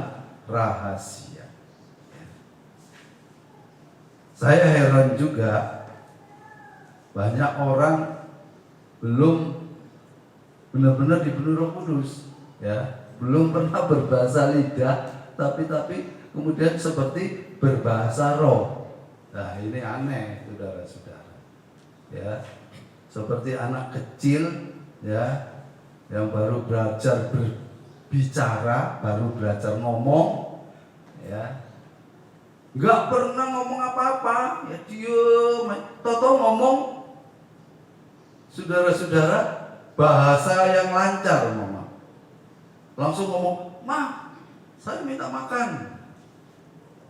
rahasia. Saya heran juga, banyak orang belum benar-benar dipenuhi Roh Kudus, ya, belum pernah berbahasa lidah, tapi kemudian seperti berbahasa roh. Nah, ini aneh, saudara-saudara. Ya, seperti anak kecil, ya, yang baru belajar berbicara, baru belajar ngomong, ya, nggak pernah ngomong apa-apa, ya diem, toto ngomong, saudara-saudara, bahasa yang lancar, mama, langsung ngomong, "Ma, saya minta makan."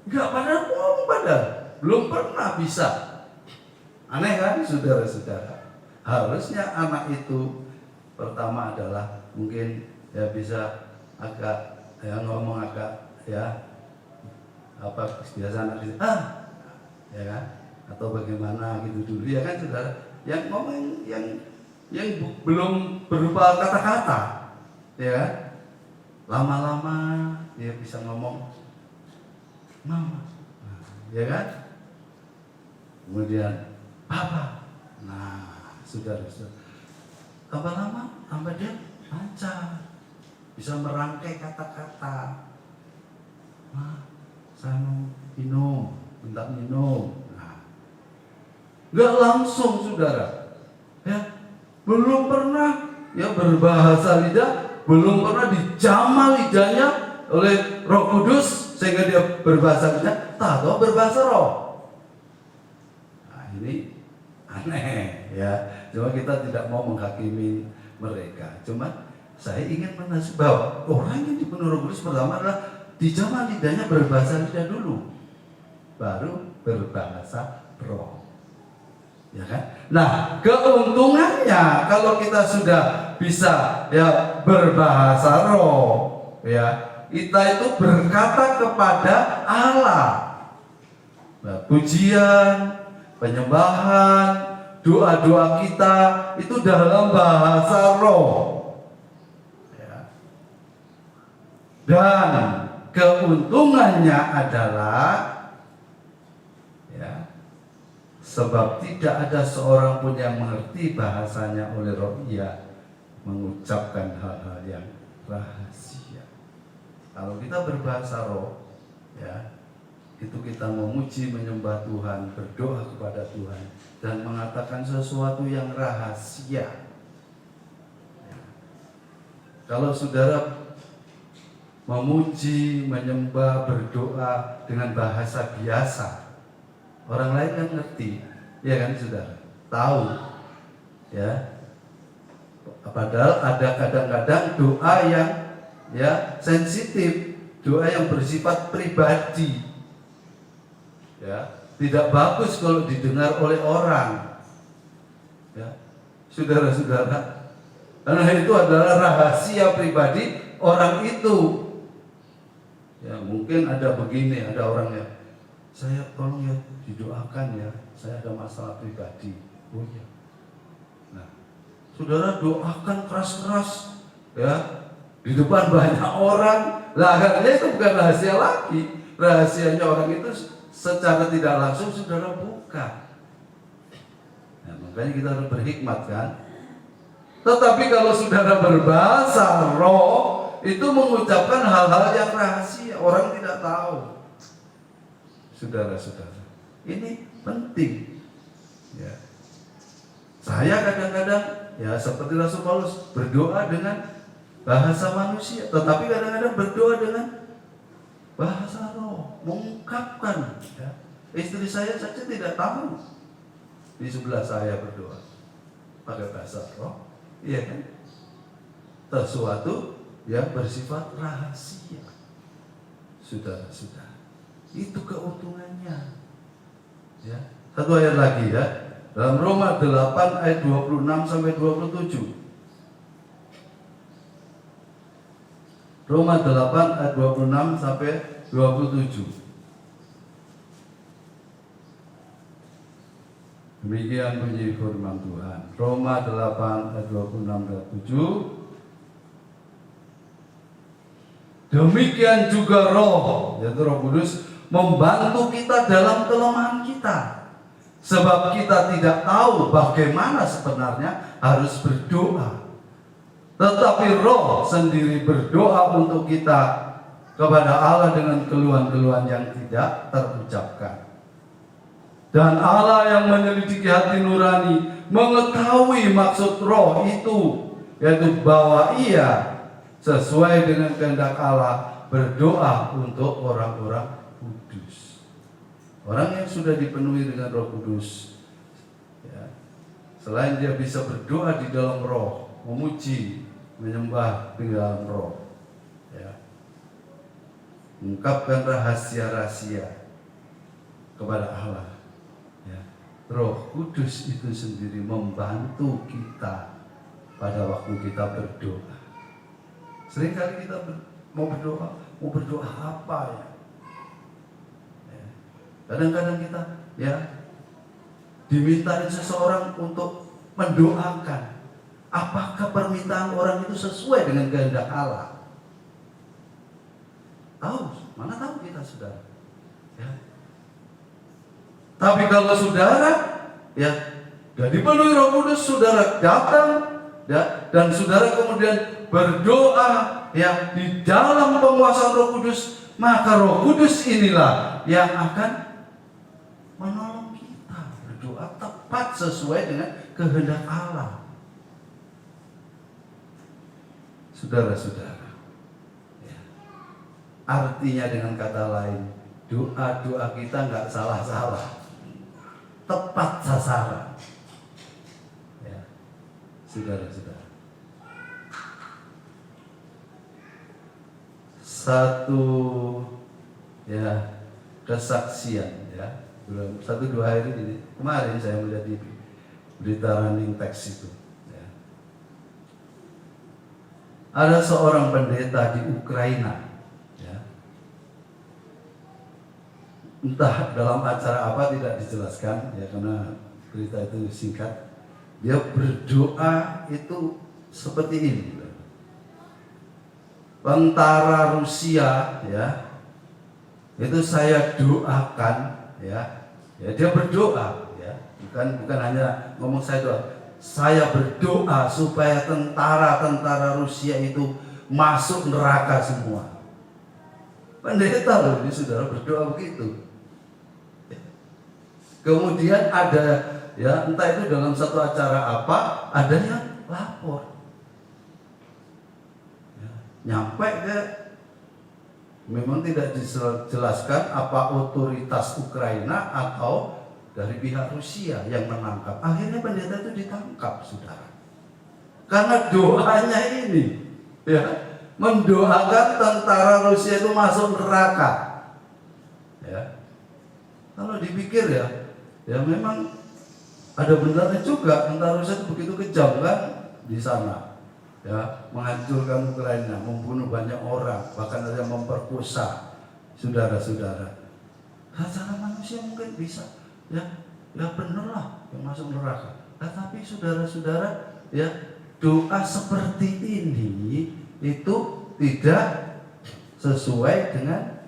Nggak padahal ngomong, padahal belum pernah bisa. Aneh kan, saudara-saudara? Harusnya anak itu pertama adalah mungkin ya bisa agak ya ngomong agak ya apa biasa anak itu ya kan, atau bagaimana gitu dulu ya kan, saudara, yang ngomong yang belum berupa kata-kata, ya, lama-lama dia bisa ngomong mama, ya kan, kemudian papa. Nah, saudara-saudara, tambah lama tambah dia lancar, bisa merangkai kata-kata. Saya mau minum, minta minum. Nah, nggak langsung, saudara, ya, belum pernah ya berbahasa lidah, belum pernah dijamah lidahnya oleh Roh Kudus sehingga dia berbahasa lidah, atau berbahasa roh. Nah, ini aneh, ya. Cuma kita tidak mau menghakimi mereka. Cuma saya ingin menasih bahwa orang yang dipenuhi Roh Kudus pertama adalah dijamah lidahnya berbahasa lidah dulu, baru berbahasa roh, ya kan? Nah, keuntungannya kalau kita sudah bisa ya berbahasa roh, ya, kita itu berkata kepada Allah. Nah, pujian, penyembahan, doa-doa kita itu dalam bahasa roh, ya. Dan keuntungannya adalah ya, sebab tidak ada seorang pun yang mengerti bahasanya oleh roh, ia mengucapkan hal-hal yang rahasia. Kalau kita berbahasa roh, ya, itu kita memuji, menyembah Tuhan, berdoa kepada Tuhan, dan mengatakan sesuatu yang rahasia. Ya. Kalau saudara memuji, menyembah, berdoa dengan bahasa biasa, orang lain kan ngerti, ya kan, saudara, tahu, ya. Padahal ada kadang-kadang doa yang ya sensitif, doa yang bersifat pribadi, ya, tidak bagus kalau didengar oleh orang, ya, saudara-saudara, karena itu adalah rahasia pribadi orang itu. Ya, mungkin ada begini, ada orang yang, saya tolong ya didoakan ya, saya ada masalah pribadi. Oh iya. Nah, saudara doakan keras-keras, ya, di depan banyak orang. Lah, akhirnya itu bukan rahasia lagi. Rahasianya orang itu secara tidak langsung saudara buka. Nah, makanya kita harus berhikmat, kan. Tetapi kalau saudara berbahasa roh, itu mengucapkan hal-hal yang rahasia, orang tidak tahu. Saudara-saudara, ini penting, ya. Saya kadang-kadang ya seperti Rasul Paulus berdoa dengan bahasa manusia, tetapi kadang-kadang berdoa dengan bahasa roh, mengungkapkan, ya. Istri saya saja tidak tahu di sebelah saya berdoa pakai bahasa roh, iya kan? Sesuatu yang bersifat rahasia, saudara-saudara, itu keuntungannya, ya. Satu ayat lagi, ya, dalam Roma 8 ayat 26 sampai 27. Roma 8 ayat 26 sampai 27. Demikian bunyi firman Tuhan. Roma 8 ayat 26 dan 7. Demikian juga Roh, yaitu Roh Kudus, membantu kita dalam kelemahan kita. Sebab kita tidak tahu bagaimana sebenarnya harus berdoa. Tetapi Roh sendiri berdoa untuk kita kepada Allah dengan keluhan-keluhan yang tidak terucapkan. Dan Allah yang menyelidiki hati nurani mengetahui maksud Roh itu, yaitu bahwa Ia sesuai dengan kehendak Allah berdoa untuk orang-orang kudus. Orang yang sudah dipenuhi dengan Roh Kudus, ya, selain dia bisa berdoa di dalam Roh, memuji, menyembah di dalam Roh, ya, mengungkapkan rahasia-rahasia kepada Allah, ya, Roh Kudus itu sendiri membantu kita pada waktu kita berdoa. Seringkali kita mau berdoa apa ya? Kadang-kadang kita ya dimintain seseorang untuk mendoakan. Apakah permintaan orang itu sesuai dengan kehendak Allah? Mana tahu kita, saudara. Ya. Tapi kalau saudara ya jadi penuh Roh Kudus, saudara datang ya, dan saudara kemudian berdoa ya di dalam penguasaan Roh Kudus, maka Roh Kudus inilah yang akan menolong kita berdoa tepat sesuai dengan kehendak Allah. Saudara-saudara, ya, artinya dengan kata lain, doa-doa kita nggak salah-salah, tepat sasaran. Ya, saudara-saudara. Satu ya kesaksian ya, belum 1-2 hari ini kemarin saya melihat di berita running text itu ya. Ada seorang pendeta di Ukraina ya, entah dalam acara apa tidak dijelaskan ya, karena berita itu singkat. Dia berdoa itu seperti ini, tentara Rusia ya, itu saya doakan ya, dia berdoa ya, bukan hanya ngomong saya doa, saya berdoa supaya tentara Rusia itu masuk neraka semua. Pendeta loh ini, saudara, berdoa begitu. Kemudian ada ya, entah itu dalam satu acara apa, ada yang lapor ya, nyampe ke, memang tidak dijelaskan apa otoritas Ukraina atau dari pihak Rusia yang menangkap. Akhirnya pendeta itu ditangkap, saudara, karena doanya ini ya, mendoakan tentara Rusia itu masuk neraka ya. Kalau dipikir ya memang ada benarnya juga, tentara Rusia itu begitu kejam kan di sana ya, menghancurkan Ukraina, membunuh banyak orang, bahkan ada yang memperkosa saudara-saudara. Secara manusia mungkin bisa ya benar lah yang masuk neraka. Tetapi saudara-saudara ya, doa seperti ini itu tidak sesuai dengan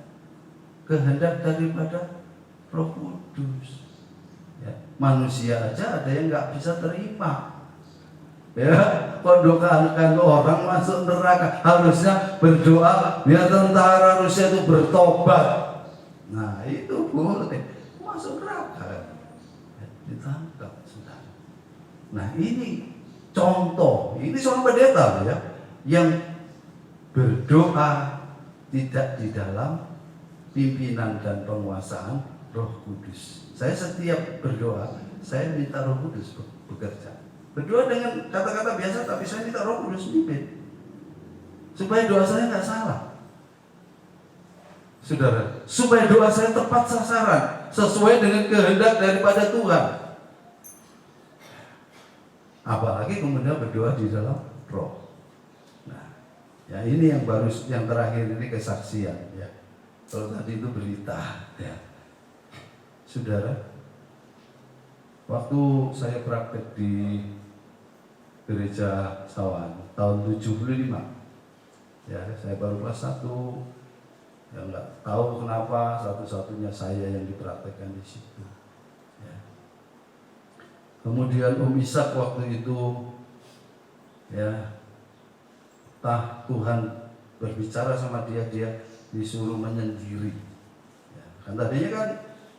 kehendak daripada Roh Kudus ya. Manusia aja ada yang nggak bisa terima ya, kok doakan orang masuk neraka. Harusnya berdoa biar tentara Rusia itu bertobat. Nah itu boleh, masuk neraka ya, ditangkap, saudara. Nah ini contoh, ini seorang pendeta ya, yang berdoa tidak di dalam pimpinan dan penguasaan Roh Kudus. Saya setiap berdoa, saya minta Roh Kudus bekerja. Berdoa dengan kata-kata biasa, tapi saya minta Roh Kudus mimpin, supaya doa saya nggak salah, saudara, supaya doa saya tepat sasaran, sesuai dengan kehendak daripada Tuhan. Apalagi kemudian berdoa di dalam Roh. Nah, ya ini yang baru, yang terakhir ini kesaksian ya. Kalau tadi itu berita ya. Saudara, waktu saya praktek di gereja Sawan tahun 75 Ya, saya baru kelas 1. Ya nggak tahu kenapa satu-satunya saya yang dipraktekkan di situ. Ya. Kemudian Om Ishak waktu itu, ya, Tuhan berbicara sama dia disuruh menyendiri. Ya, kan tadinya kan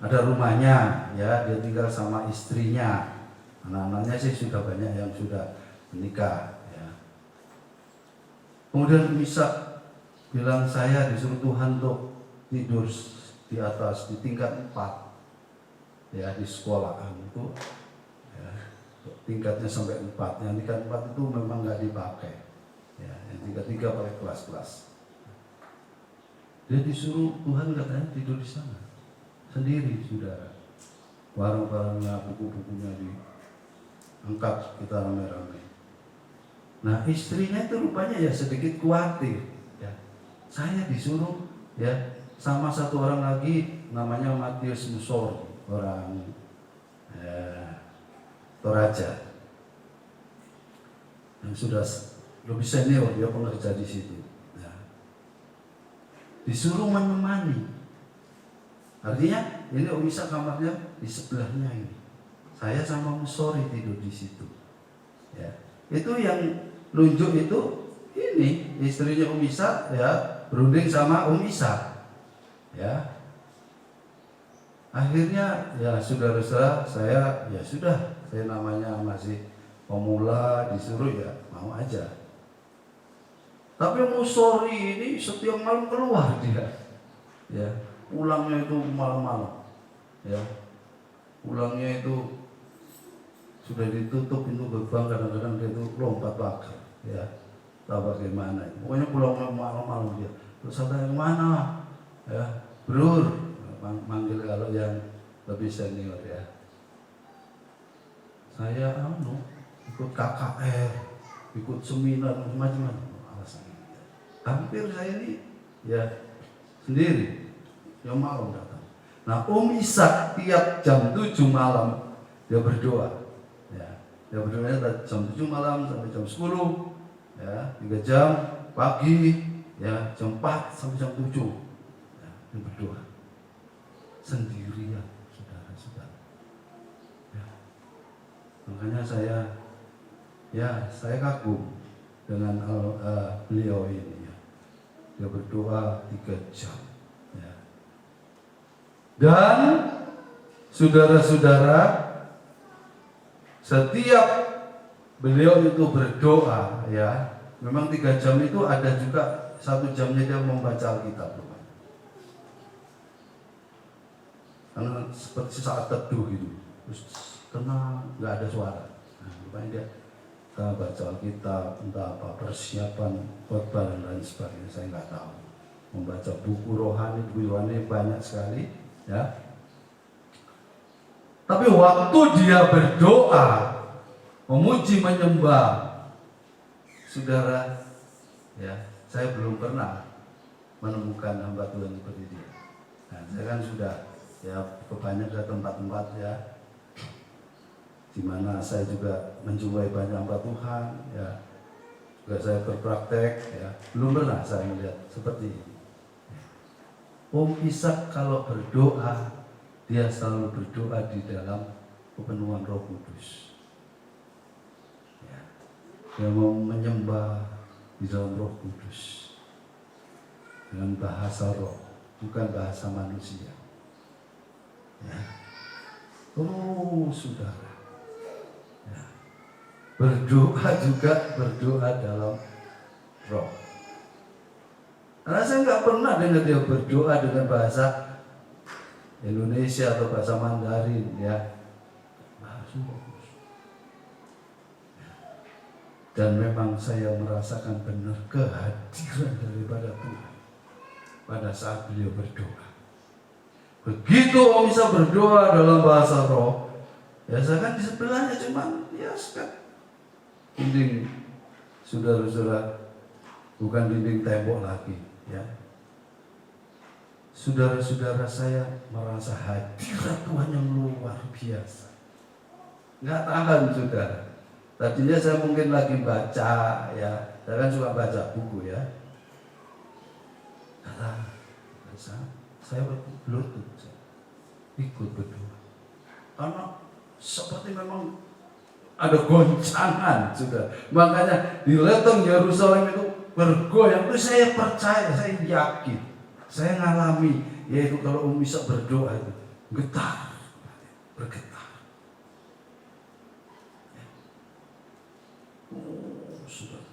ada rumahnya, ya, dia tinggal sama istrinya, anak-anaknya sih sudah banyak yang sudah menikah. Ya. Kemudian Ishak bilang, saya disuruh Tuhan untuk tidur di atas di tingkat 4, ya, di sekolahan itu, ya, tingkatnya sampai 4. Yang tingkat 4 itu memang nggak dipakai, ya, yang tingkat 3 pakai kelas-kelas. Dia disuruh Tuhan katanya tidur di sana sendiri, saudara. Barang-barangnya, buku-bukunya diangkat, kita rame-rame. Nah, istrinya itu rupanya ya sedikit khawatir. Saya disuruh, ya, sama satu orang lagi namanya Matius Musori, orang Toraja, yang sudah lebih senior, dia pengerja di situ. Nah, disuruh menemani. Artinya ini Om Ishak kamarnya di sebelahnya ini. Saya sama Musori tidur di situ. Ya, itu yang nunjuk itu ini istrinya Om Ishak, ya, berunding sama Om Ishak, ya. Akhirnya ya saudara-saudara, saya ya sudah, saya namanya masih pemula, disuruh ya mau aja. Tapi Musori ini setiap malam keluar dia, ya, pulangnya itu malam-malam, ya, pulangnya itu sudah ditutup pintu gerbang, kadang-kadang dia itu lompat pagar, ya, tahu bagaimana. Pokoknya pulangnya malam-malam dia. Terus saya kemana? Ya, Brur, manggil kalau yang lebih senior, ya. Saya ikut KKR, ikut seminar macam-macam alasannya. Hampir saya ini ya sendiri yang malam datang. Nah, Om Ishak tiap jam 7 malam dia berdoa. Ya, dia berdoanya dari jam 7 malam sampai jam 10, ya, 3 jam pagi, ya, jam 4 sampai jam 7, ya, dia berdoa sendirian, saudara-saudara. Ya. Makanya saya kagum dengan beliau ini, ya. Dia berdoa 3 jam, ya. Dan saudara-saudara, setiap beliau itu berdoa, ya, memang 3 jam itu ada juga 1 jamnya dia membaca Alkitab, karena seperti saat teduh gitu, terus tenang, nggak ada suara. Nah, rupanya dia baca Alkitab, entah apa persiapan khotbah dan lain sebagainya, saya nggak tahu. Membaca buku rohani banyak sekali, ya. Tapi waktu dia berdoa, memuji menyembah, saudara, ya, saya belum pernah menemukan hamba Tuhan seperti dia. Nah, saya kan sudah, ya, kebanyak ke tempat-tempat, ya, di mana saya juga menjumpai banyak hamba Tuhan, ya, juga saya berpraktek, ya, belum pernah saya melihat seperti ini. Om Ishak kalau berdoa, dia selalu berdoa di dalam kepenuhan Roh Kudus. Ya. Dia mau menyembah di dalam Roh Kudus dengan bahasa Roh, bukan bahasa manusia. Ya. Oh, saudara, ya. Berdoa juga berdoa dalam Roh. Karena saya nggak pernah dengar dia berdoa dengan bahasa Indonesia atau bahasa Mandarin, ya, bahasa bagus. Dan memang saya merasakan benar kehadiran daripada Tuhan pada saat beliau berdoa. Begitu Om bisa berdoa dalam bahasa Roh, ya, saya kan di sebelahnya cuman, ya, sekat dinding, saudara-saudara, bukan dinding tembok lagi, ya. Saudara-saudara, saya merasa hadirat Tuhan yang luar biasa. Nggak tahan, saudara. Tadinya saya mungkin lagi baca, ya, saya kan suka baca buku, ya. Saya berlutut, saya ikut berdoa. Karena seperti memang ada goncangan sudah. Makanya di leteng Yerusalem itu bergoyang. Itu saya percaya, saya yakin, saya ngalami. Yaitu kalau bisa berdoa itu getar, bergetar. Sudah.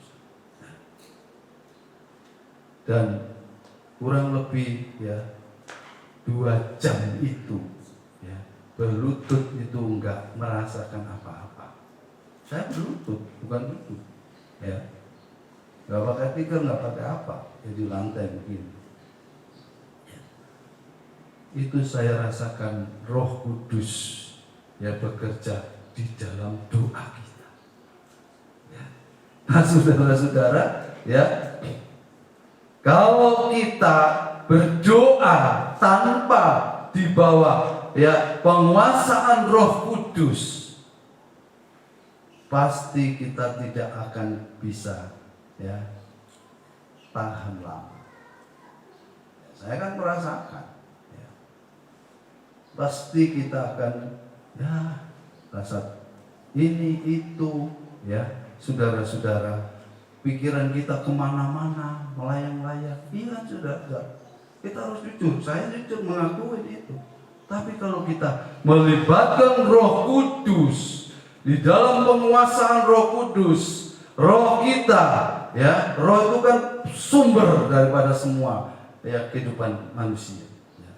Dan kurang lebih ya 2 jam itu ya, berlutut itu enggak merasakan apa-apa. Saya berlutut, bukan lutut ya, enggak pakai tikar, enggak pakai apa ya, di lantai begini ya. Itu saya rasakan Roh Kudus ya bekerja di dalam doa kita ya. Nah saudara-saudara ya, kalau kita berdoa tanpa di bawah ya penguasaan Roh Kudus, pasti kita tidak akan bisa ya tahan lama. Saya kan merasakan ya, pasti kita akan ya rasa ini itu ya, saudara-saudara. Pikiran kita kemana-mana, melayang-layang. Iya sudah. Kita harus jujur, saya jujur mengakui itu. Tapi kalau kita melibatkan Roh Kudus, di dalam penguasaan Roh Kudus, roh kita, ya, roh itu kan sumber daripada semua ya kehidupan manusia. Ya.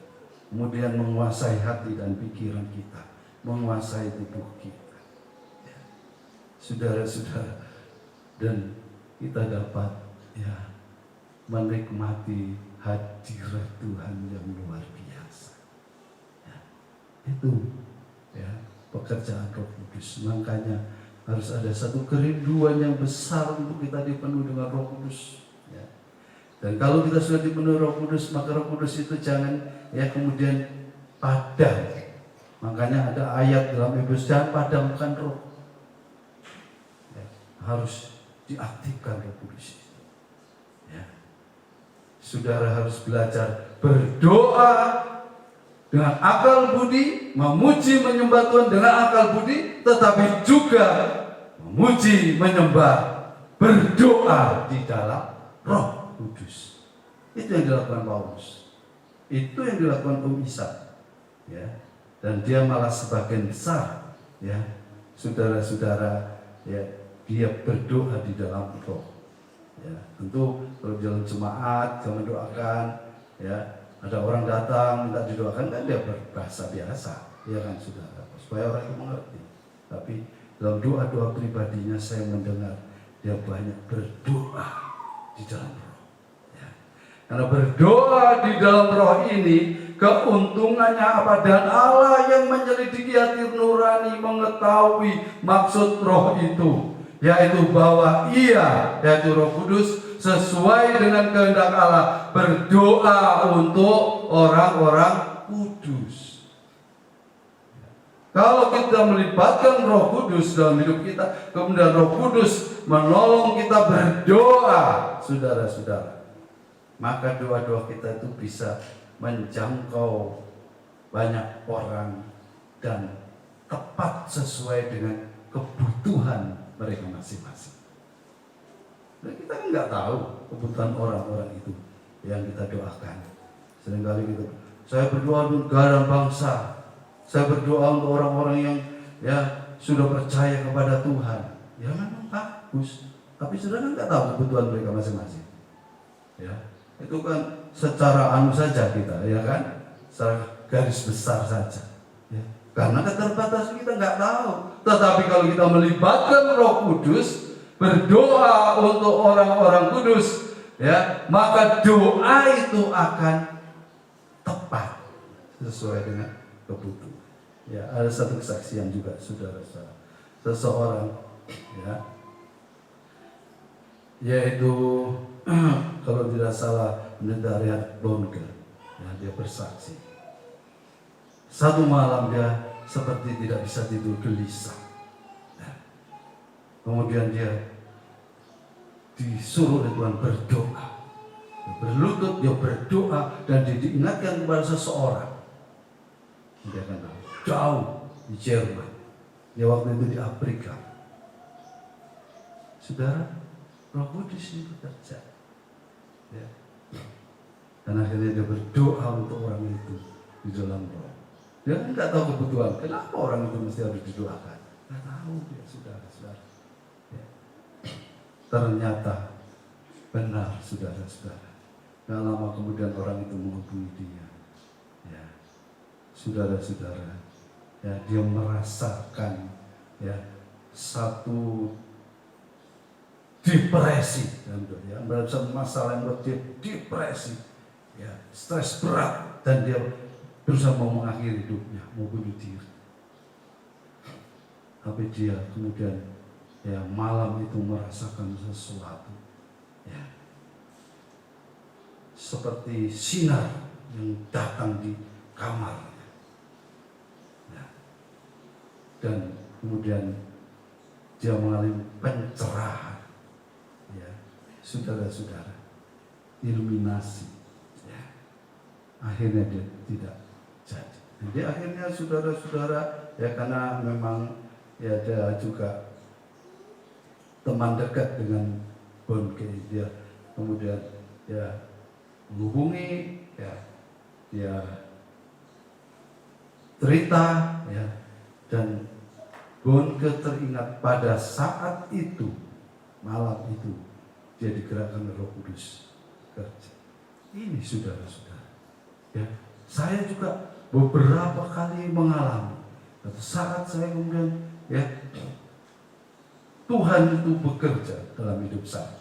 Kemudian menguasai hati dan pikiran kita, menguasai tubuh kita. Ya. Saudara-saudara, dan kita dapat ya menikmati hadirat Tuhan yang luar biasa. Ya, itu ya pekerjaan Roh Kudus. Makanya harus ada satu kerinduan yang besar untuk kita dipenuhi dengan Roh Kudus. Ya. Dan kalau kita sudah dipenuhi Roh Kudus, maka Roh Kudus itu jangan ya kemudian padam. Makanya ada ayat dalam Efesus, jangan padamkan roh. Ya, harus diaktifkan Roh Kudus itu. Ya. Saudara harus belajar berdoa dengan akal budi, memuji menyembah Tuhan dengan akal budi, tetapi juga memuji menyembah berdoa di dalam Roh Kudus. Itu yang dilakukan Paulus. Itu yang dilakukan Isa. Ya. Dan dia malah sebagian besar ya, saudara-saudara ya, dia berdoa di dalam roh. Ya, tentu kalau dalam jemaat kita mendoakan, ya ada orang datang minta didoakan kan dia berbahasa biasa, ya kan saudara, supaya orang itu mengerti. Tapi dalam doa-doa pribadinya saya mendengar dia banyak berdoa di dalam roh. Ya. Karena berdoa di dalam roh ini keuntungannya apa? Dan Allah yang menyelidiki hati nurani mengetahui maksud roh itu, yaitu bahwa ia, yaitu Roh Kudus, sesuai dengan kehendak Allah, berdoa untuk orang-orang kudus. Kalau kita melibatkan Roh Kudus dalam hidup kita, kemudian Roh Kudus menolong kita berdoa, saudara-saudara, maka doa-doa kita itu bisa menjangkau banyak orang dan tepat sesuai dengan kebutuhan mereka masing-masing. Dan kita kan nggak tahu kebutuhan orang-orang itu yang kita doakan. Seringkali gitu, saya berdoa untuk negara dan bangsa, saya berdoa untuk orang-orang yang ya sudah percaya kepada Tuhan. Ya memang bagus, tapi sudah kan nggak tahu kebutuhan mereka masing-masing. Ya, itu kan secara anu saja kita, ya kan, secara garis besar saja. Ya. Karena keterbatasan kita nggak tahu. Tetapi kalau kita melibatkan Roh Kudus, berdoa untuk orang-orang kudus, ya, maka doa itu akan tepat sesuai dengan kebutuhan. Ya, ada satu kesaksian juga, saudara-saudara. Seseorang, ya, yaitu kalau tidak salah Pendeta Reinhard Bonke, ya, dia bersaksi. Satu malam dia seperti tidak bisa tidur, gelisah. Nah, kemudian dia disuruh oleh Tuhan berdoa. berlutut, dia berdoa, dan dia diingatkan kepada seseorang. Dia akan tahu, jauh di Jerman, dia waktu itu di Afrika. Saudara, Roh Kudus ini bekerja. Ya. Dan akhirnya dia berdoa untuk orang itu di dalam roh. Dia kan nggak tahu kebutuhan. Kenapa orang itu mesti harus didoakan? Nggak tahu dia, saudara-saudara. Ya. Ternyata benar, saudara-saudara. Nggak lama kemudian orang itu menghubungi dia. Ya. Saudara-saudara, ya, dia merasakan ya satu depresi, ya, satu masalah yang membuat dia depresi, ya, stres berat, dan dia berusaha mau mengakhiri hidupnya, mau bunuh diri. Tapi dia kemudian ya malam itu merasakan sesuatu, ya, seperti sinar yang datang di kamarnya, ya. Dan kemudian dia mengalami pencerahan, ya, saudara-saudara, iluminasi, ya. Akhirnya dia tidak jadi. Jadi akhirnya saudara-saudara, ya, karena memang ya dia juga teman dekat dengan Bonnke, dia kemudian ya menghubungi, ya, dia cerita, ya, dan Bonnke teringat pada saat itu, malam itu dia digerakkan oleh Roh Kudus kerja. Ini saudara-saudara, ya, saya juga beberapa kali mengalami. Suatu saat saya kemudian, ya, Tuhan itu bekerja dalam hidup saya,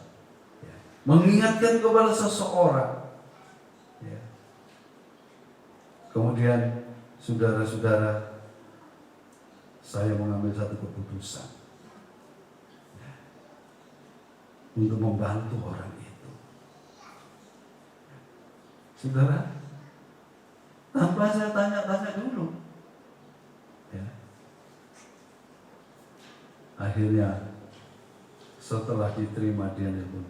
ya, mengingatkan kepada seseorang, ya. Kemudian saudara-saudara, saya mengambil satu keputusan, ya, untuk membantu orang itu. Saudara, tanpa saya tanya-tanya dulu, ya. Akhirnya setelah diterima dia pun,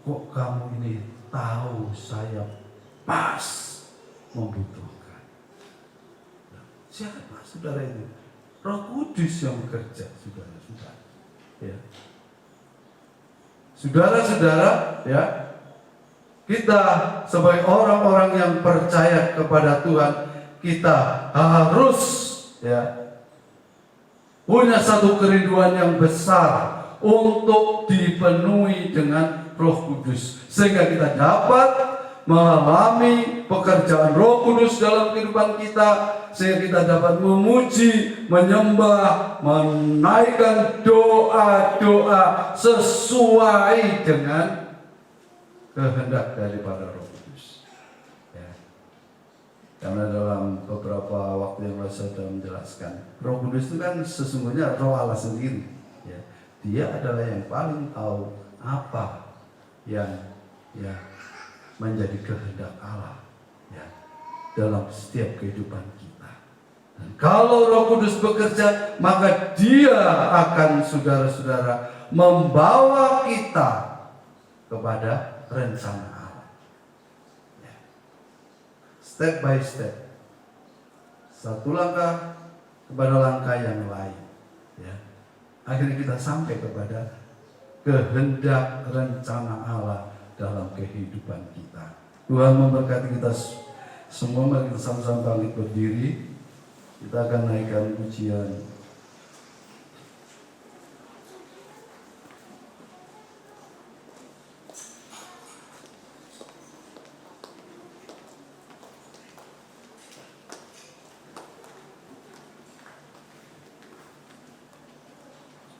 kok kamu ini tahu saya pas membutuhkan? Nah, siapa saudara itu? Roh Kudus yang bekerja, saudara-saudara. Ya. Saudara-saudara, ya, kita sebagai orang-orang yang percaya kepada Tuhan, kita harus, ya, punya satu kerinduan yang besar untuk dipenuhi dengan Roh Kudus, sehingga kita dapat mengalami pekerjaan Roh Kudus dalam kehidupan kita, sehingga kita dapat memuji, menyembah, menaikkan doa-doa sesuai dengan kehendak daripada Roh Kudus, ya. Karena dalam beberapa waktu yang lalu saya sudah menjelaskan, Roh Kudus itu kan sesungguhnya Roh Allah sendiri, ya. Dia adalah yang paling tahu apa yang, ya, menjadi kehendak Allah, ya, dalam setiap kehidupan kita. Dan kalau Roh Kudus bekerja, maka Dia akan, saudara-saudara, membawa kita kepada rencana Allah, ya. Step by step, satu langkah kepada langkah yang lain, ya. Akhirnya kita sampai kepada kehendak rencana Allah dalam kehidupan kita. Tuhan memberkati kita semua. Mari kita sama-sama bangkit berdiri. Kita akan naikkan pujian.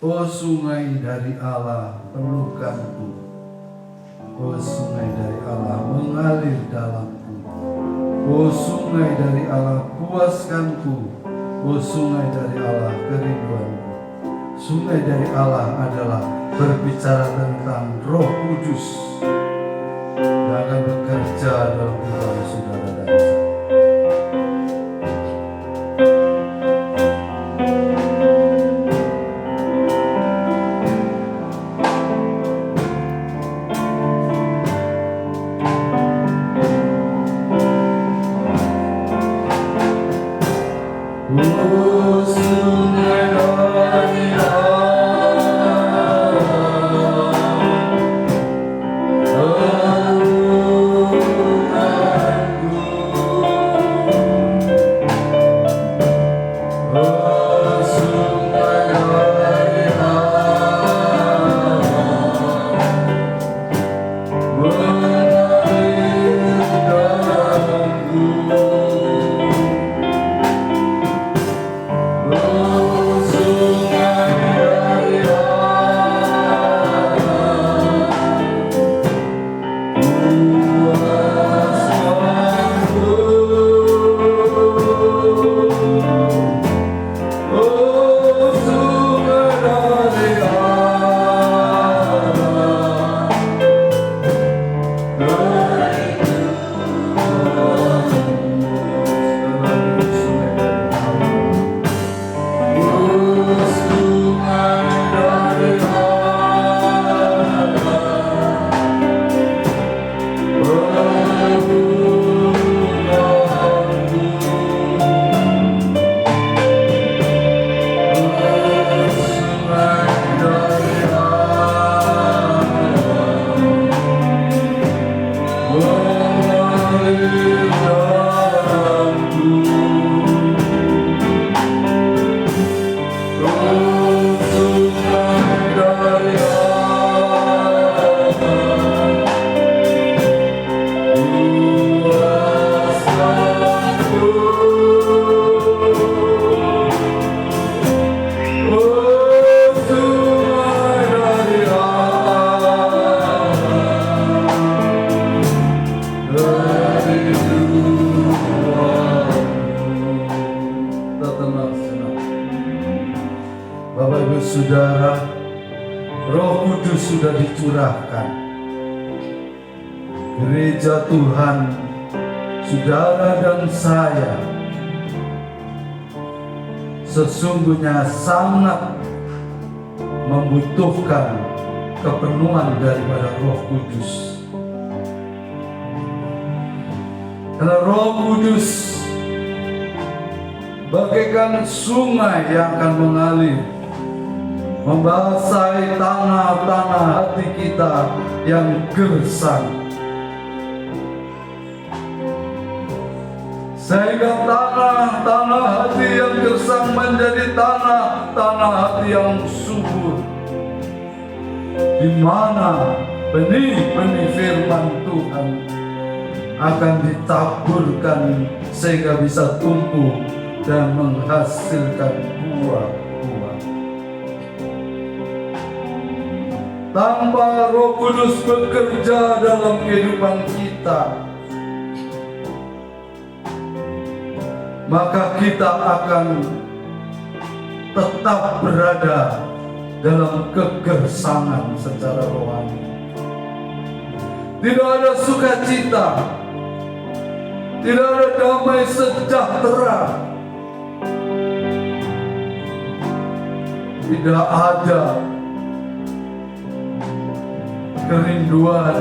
Oh sungai dari Allah, pelukanku. Oh sungai dari Allah, mengalir dalamku. Oh sungai dari Allah, puaskanku. Oh sungai dari Allah, kerinduanku. Sungai dari Allah adalah berbicara tentang Roh Kudus yang akan bekerja dalam kehidupan saudara dan saya. curahkan. Gereja Tuhan, saudara dan saya sesungguhnya sangat membutuhkan kepenuhan daripada Roh Kudus. Karena Roh Kudus bagaikan sungai yang akan mengalir, membasahi tanah-tanah hati kita yang gersang, sehingga tanah-tanah hati yang gersang menjadi tanah-tanah hati yang subur, di mana benih-benih firman Tuhan akan ditaburkan sehingga bisa tumbuh dan menghasilkan buah-buah. Tanpa Roh Kudus bekerja dalam kehidupan kita, maka kita akan tetap berada dalam kegersangan secara rohani. Tidak ada sukacita, tidak ada damai sejahtera, tidak ada kerinduan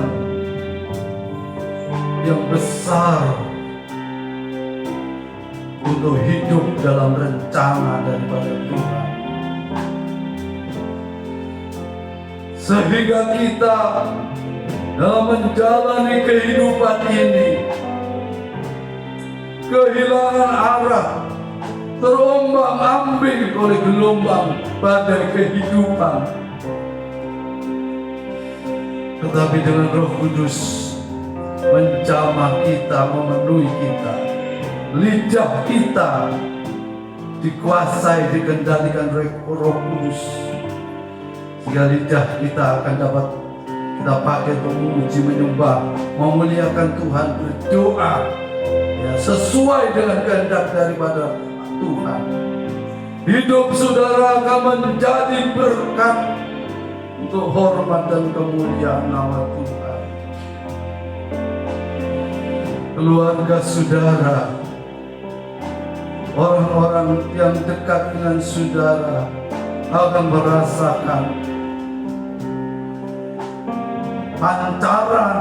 yang besar untuk hidup dalam rencana daripada Tuhan, sehingga kita dalam menjalani kehidupan ini kehilangan arah, terombang-ambing oleh gelombang badai kehidupan. Tetapi dengan Roh Kudus menjamah kita, memenuhi kita, lidah kita dikuasai, dikendalikan Roh Kudus, sehingga lidah kita akan dapat kita pakai untuk memuji, menyembah, memuliakan Tuhan, berdoa ya, sesuai dengan kehendak daripada Tuhan. Hidup saudara akan menjadi berkat untuk hormat dan kemuliaan nama Tuhan. Keluarga saudara, orang-orang yang dekat dengan saudara akan merasakan pancaran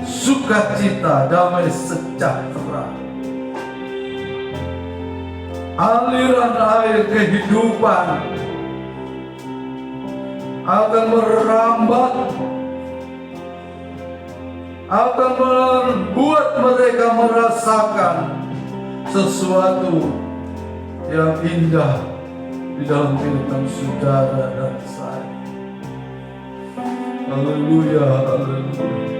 sukacita, damai sejahtera, aliran air kehidupan akan merambat, akan membuat mereka merasakan sesuatu yang indah di dalam kehidupan saudara dan saya. Haleluya, haleluya.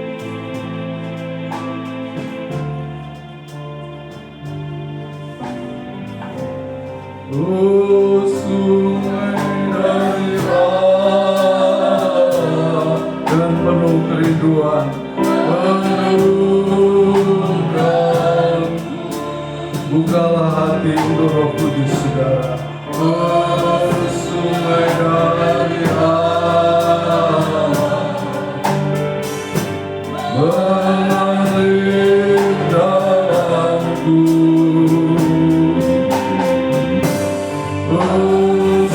Oh, sungai dari Allah dan penuh kerinduan, penuhkan, bukalah hati untuk Roh Kudus saudara. Oh, sungai dari Allah mengalir dalamku. Oh,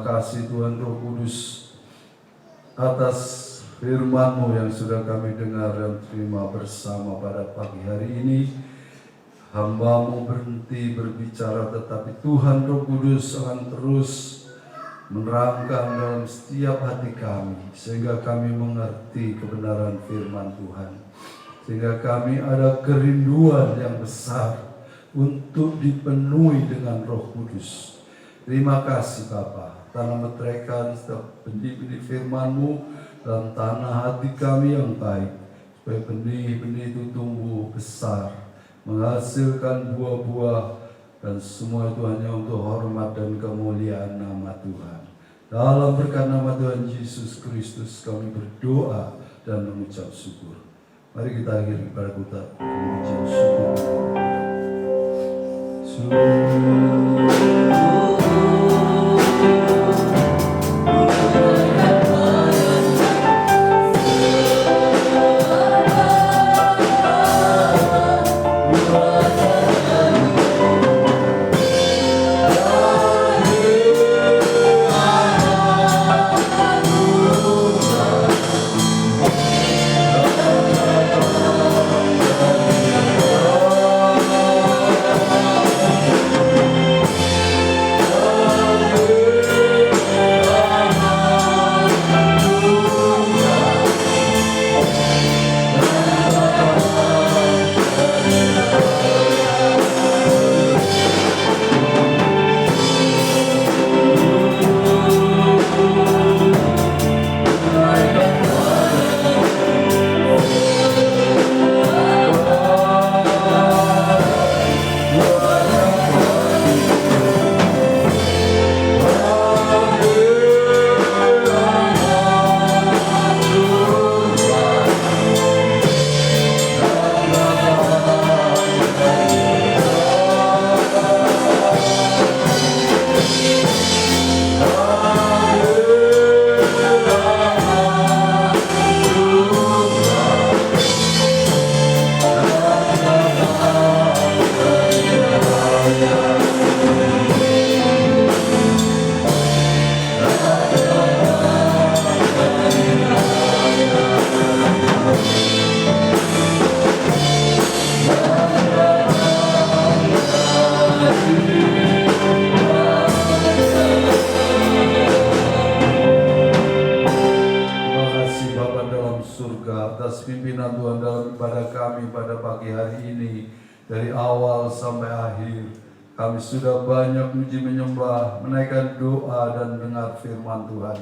Terima kasih Tuhan Roh Kudus atas firman-Mu yang sudah kami dengar dan terima bersama pada pagi hari ini. Hamba-Mu berhenti berbicara, tetapi Tuhan Roh Kudus akan terus menerangkan dalam setiap hati kami, sehingga kami mengerti kebenaran firman Tuhan, sehingga kami ada kerinduan yang besar untuk dipenuhi dengan Roh Kudus. Terima kasih Bapa, tanah meteraikan setiap benih-benih firman-Mu dalam tanah hati kami yang baik, supaya benih-benih itu tumbuh besar, menghasilkan buah-buah, dan semua itu hanya untuk hormat dan kemuliaan nama Tuhan. Dalam berkat nama Tuhan Yesus Kristus kami berdoa dan mengucap syukur. Mari kita akhiri pada kita mengucap syukur. Atas pimpinan Tuhan dalam ibadah kami pada pagi hari ini, dari awal sampai akhir kami sudah banyak puji menyembah, menaikkan doa dan dengar firman Tuhan.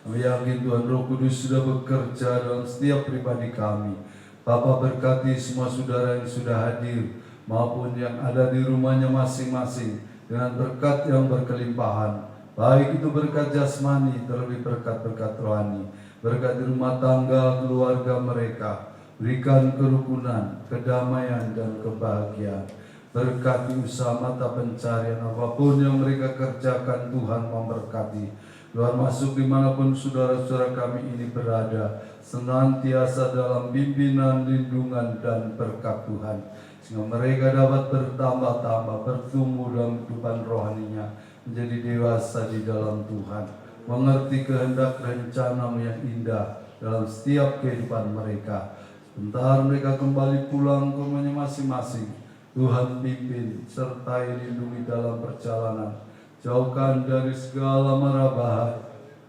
Kami yakin Tuhan Roh Kudus sudah bekerja dalam setiap pribadi kami. Bapa berkati semua saudara yang sudah hadir maupun yang ada di rumahnya masing-masing dengan berkat yang berkelimpahan, baik itu berkat jasmani terlebih berkat-berkat rohani. Berkat di rumah tangga, keluarga mereka, berikan kerukunan, kedamaian, dan kebahagiaan. Berkati usaha mata pencarian apapun yang mereka kerjakan, Tuhan memberkati. Luar masuk dimanapun saudara-saudara kami ini berada, senantiasa dalam pimpinan, lindungan, dan berkat Tuhan. Sehingga mereka dapat bertambah-tambah, bertumbuh dalam kehidupan rohaninya, menjadi dewasa di dalam Tuhan, mengerti kehendak rencana-Mu yang indah dalam setiap kehidupan mereka. Sebentar mereka kembali pulang ke rumahnya masing-masing, Tuhan pimpin sertai lindungi dalam perjalanan. Jauhkan dari segala mara bahaya,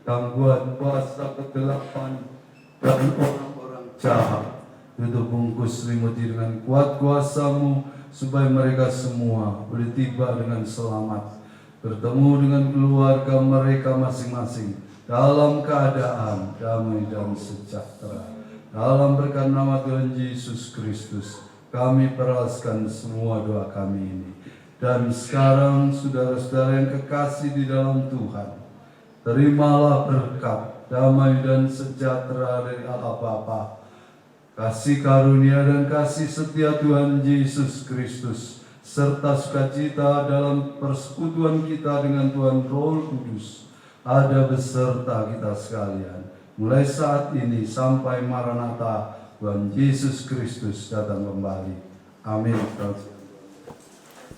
gangguan, kuasa, kegelapan, dan orang-orang jahat. Tutup bungkus selimuti dengan kuat kuasa-Mu, supaya mereka semua boleh tiba dengan selamat, bertemu dengan keluarga mereka masing-masing dalam keadaan damai dan sejahtera. Dalam berkat nama Tuhan Yesus Kristus, kami peraskan semua doa kami ini. Dan sekarang saudara-saudara yang kekasih di dalam Tuhan, terimalah berkat, damai dan sejahtera dari Allah Bapa, kasih karunia dan kasih setia Tuhan Yesus Kristus, serta sukacita dalam persekutuan kita dengan Tuhan Roh Kudus, ada beserta kita sekalian, mulai saat ini sampai Maranatha Tuhan Yesus Kristus datang kembali. Amin.